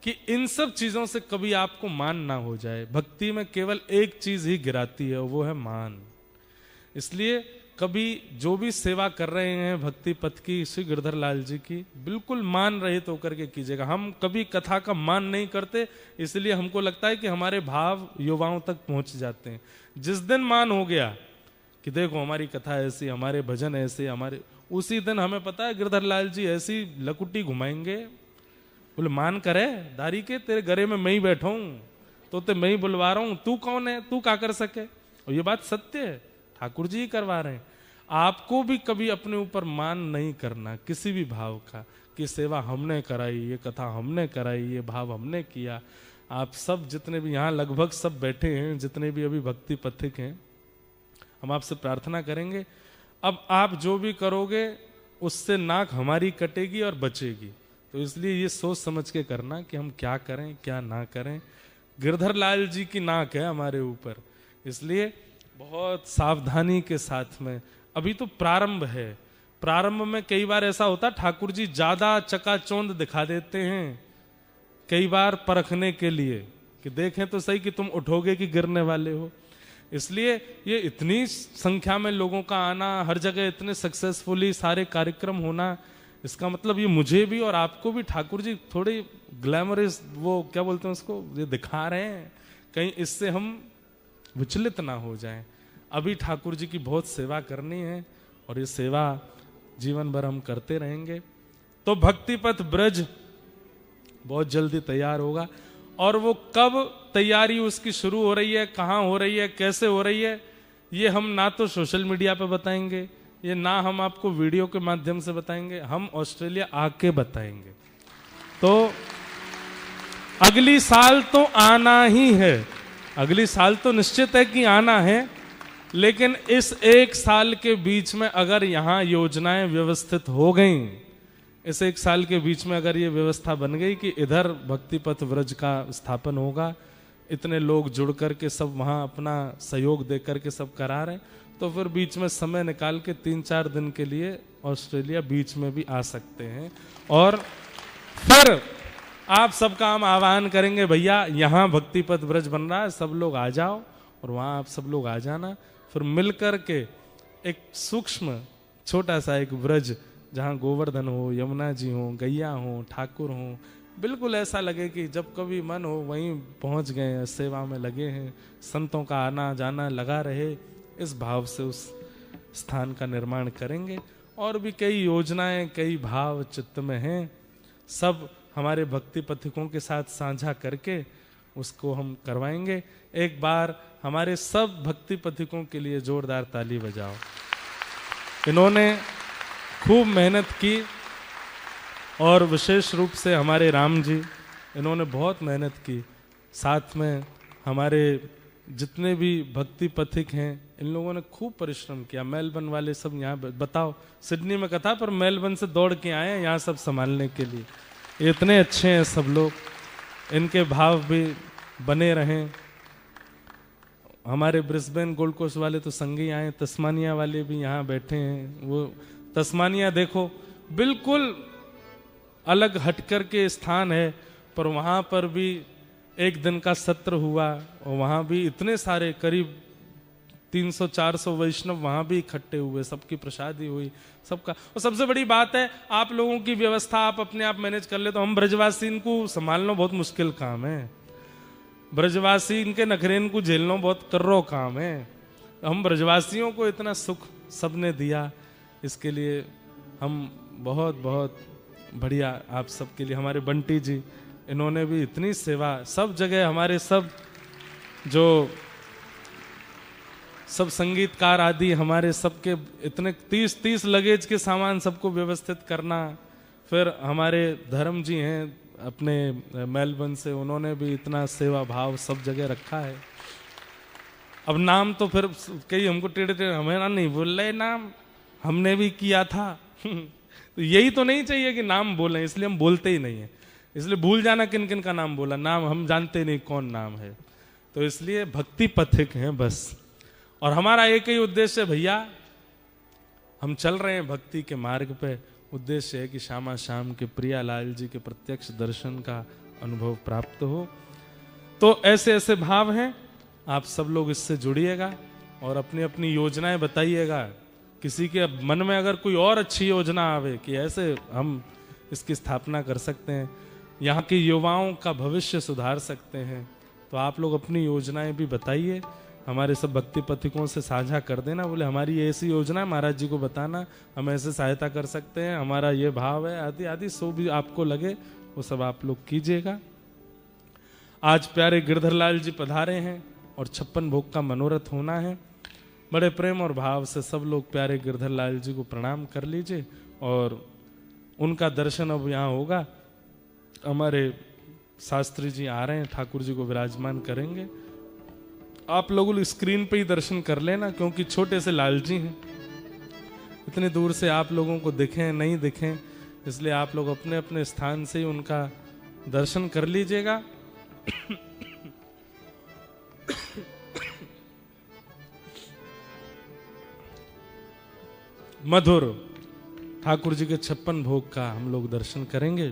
कि इन सब चीजों से कभी आपको मान ना हो जाए। भक्ति में केवल एक चीज ही गिराती है, वो है मान। इसलिए कभी जो भी सेवा कर रहे हैं भक्ति पथ की, श्री गिरधर लाल जी की, बिल्कुल मान रहित होकर के कीजिएगा। हम कभी कथा का मान नहीं करते, इसलिए हमको लगता है कि हमारे भाव युवाओं तक पहुंच जाते हैं। जिस दिन मान हो गया कि देखो हमारी कथा ऐसी, हमारे भजन ऐसे, हमारे, उसी दिन हमें पता है गिरधर लाल जी ऐसी लकुटी घुमाएंगे। बोले मान करे दारी के, तेरे गरे में मैं ही बैठा हूं तो मैं ही बुलवा रहा हूं, तू कौन है, तू क्या कर सके। और ये बात सत्य है, ठाकुर जी ही करवा रहे हैं। आपको भी कभी अपने ऊपर मान नहीं करना किसी भी भाव का, कि सेवा हमने कराई, ये कथा हमने कराई, ये भाव हमने किया। आप सब जितने भी यहाँ लगभग सब बैठे हैं, जितने भी अभी भक्ति पथिक हैं, हम आपसे प्रार्थना करेंगे अब आप जो भी करोगे उससे नाक हमारी कटेगी और बचेगी। तो इसलिए ये सोच समझ के करना कि हम क्या करें क्या ना करें। गिरधर लाल जी की नाक है हमारे ऊपर, इसलिए बहुत सावधानी के साथ में। अभी तो प्रारंभ है, प्रारंभ में कई बार ऐसा होता ठाकुर जी ज्यादा चकाचौंध दिखा देते हैं, कई बार परखने के लिए कि देखें तो सही कि तुम उठोगे कि गिरने वाले हो। इसलिए ये इतनी संख्या में लोगों का आना, हर जगह इतने सक्सेसफुली सारे कार्यक्रम होना, इसका मतलब ये मुझे भी और आपको भी ठाकुर जी थोड़ी ग्लैमरस, वो क्या बोलते हैं उसको, ये दिखा रहे हैं, कहीं इससे हम विचलित ना हो जाएं। अभी ठाकुर जी की बहुत सेवा करनी है और ये सेवा जीवन भर हम करते रहेंगे। तो भक्ति पथ ब्रज बहुत जल्दी तैयार होगा, और वो कब तैयारी उसकी शुरू हो रही है, कहाँ हो रही है, कैसे हो रही है, ये हम ना तो सोशल मीडिया पे बताएंगे, ये ना हम आपको वीडियो के माध्यम से बताएंगे, हम ऑस्ट्रेलिया आके बताएंगे। तो अगली साल तो आना ही है, अगली साल तो निश्चित है कि आना है, लेकिन इस एक साल के बीच में अगर यहाँ योजनाएं व्यवस्थित हो गई, इस एक साल के बीच में अगर ये व्यवस्था बन गई कि इधर भक्ति पथ व्रज का स्थापन होगा, इतने लोग जुड़ करके सब वहाँ अपना सहयोग दे करके सब करा रहे हैं, तो फिर बीच में समय निकाल के 3-4 दिन के लिए ऑस्ट्रेलिया बीच में भी आ सकते हैं। और फिर आप सबका हम आह्वान करेंगे, भैया यहाँ भक्ति पथ व्रज बन रहा है, सब लोग आ जाओ, और वहाँ आप सब लोग आ जाना। फिर मिल कर के एक सूक्ष्म छोटा सा एक व्रज, जहाँ गोवर्धन हो, यमुना जी हो, गैया हो, ठाकुर हो, बिल्कुल ऐसा लगे कि जब कभी मन हो वहीं पहुँच गए हैं, सेवा में लगे हैं, संतों का आना जाना लगा रहे, इस भाव से उस स्थान का निर्माण करेंगे। और भी कई योजनाएं, कई भाव चित्त में हैं, सब हमारे भक्ति पथिकों के साथ साझा करके उसको हम करवाएंगे। एक बार हमारे सब भक्ति पथिकों के लिए जोरदार ताली बजाओ। इन्होंने खूब मेहनत की, और विशेष रूप से हमारे राम जी, इन्होंने बहुत मेहनत की। साथ में हमारे जितने भी भक्ति पथिक हैं, इन लोगों ने खूब परिश्रम किया। मेलबर्न वाले सब यहाँ, बताओ सिडनी में कथा, पर मेलबर्न से दौड़ के आए हैं यहाँ सब संभालने के लिए। इतने अच्छे हैं सब लोग, इनके भाव भी बने रहें। हमारे ब्रिस्बेन गोल्ड कोस्ट वाले तो संगी आए, तस्मानिया वाले भी यहाँ बैठे हैं। वो तस्मानिया देखो बिल्कुल अलग हटकर के स्थान है, पर वहाँ पर भी एक दिन का सत्र हुआ, और वहाँ भी इतने सारे करीब 300-400 वैष्णव वहां भी इकट्ठे हुए, सबकी प्रसादी हुई, सबका। और सबसे बड़ी बात है, आप लोगों की व्यवस्था आप अपने आप मैनेज कर ले तो हम ब्रजवासी इनको संभालना बहुत मुश्किल काम है। ब्रजवासी इनके नखरेन को झेलना बहुत कर्रो काम है। हम ब्रजवासियों को इतना सुख सबने दिया, इसके लिए हम बहुत बहुत बढ़िया आप सबके लिए। हमारे बंटी जी, इन्होंने भी इतनी सेवा, सब जगह हमारे सब जो सब संगीतकार आदि हमारे सबके इतने 30 लगेज के सामान सबको व्यवस्थित करना। फिर हमारे धर्म जी हैं अपने मेलबर्न से, उन्होंने भी इतना सेवा भाव सब जगह रखा है। अब नाम तो फिर कई हमको टेढ़े हमें नहीं बोल रहे नाम, हमने भी किया था तो यही तो नहीं चाहिए कि नाम बोलें, इसलिए हम बोलते ही नहीं है। इसलिए भूल जाना किन किन का नाम बोला, नाम हम जानते नहीं कौन नाम है। तो इसलिए भक्ति पथिक हैं बस। और हमारा एक ही उद्देश्य है भैया, हम चल रहे हैं भक्ति के मार्ग पे। उद्देश्य है कि श्यामा श्याम के प्रियालाल जी के प्रत्यक्ष दर्शन का अनुभव प्राप्त हो। तो ऐसे ऐसे भाव हैं, आप सब लोग इससे जुड़िएगा और अपनी अपनी योजनाएं बताइएगा। किसी के मन में अगर कोई और अच्छी योजना आवे कि ऐसे हम इसकी स्थापना कर सकते हैं, यहाँ के युवाओं का भविष्य सुधार सकते हैं, तो आप लोग अपनी योजनाएं भी बताइए, हमारे सब भक्ति पथिकों से साझा कर देना। बोले हमारी ऐसी योजना है, महाराज जी को बताना, हम ऐसे सहायता कर सकते हैं, हमारा ये भाव है, आदि आदि सो भी आपको लगे वो सब आप लोग कीजिएगा। आज प्यारे गिरधरलाल जी पधारे हैं और 56 भोग का मनोरथ होना है। बड़े प्रेम और भाव से सब लोग प्यारे गिरधरलाल जी को प्रणाम कर लीजिए और उनका दर्शन अब यहाँ होगा। हमारे शास्त्री जी आ रहे हैं, ठाकुर जी को विराजमान करेंगे। आप लोग स्क्रीन पे ही दर्शन कर लेना, क्योंकि छोटे से लाल जी हैं, इतनी दूर से आप लोगों को दिखें नहीं दिखें, इसलिए आप लोग अपने अपने स्थान से ही उनका दर्शन कर लीजिएगा। मधुर ठाकुर जी के 56 भोग का हम लोग दर्शन करेंगे।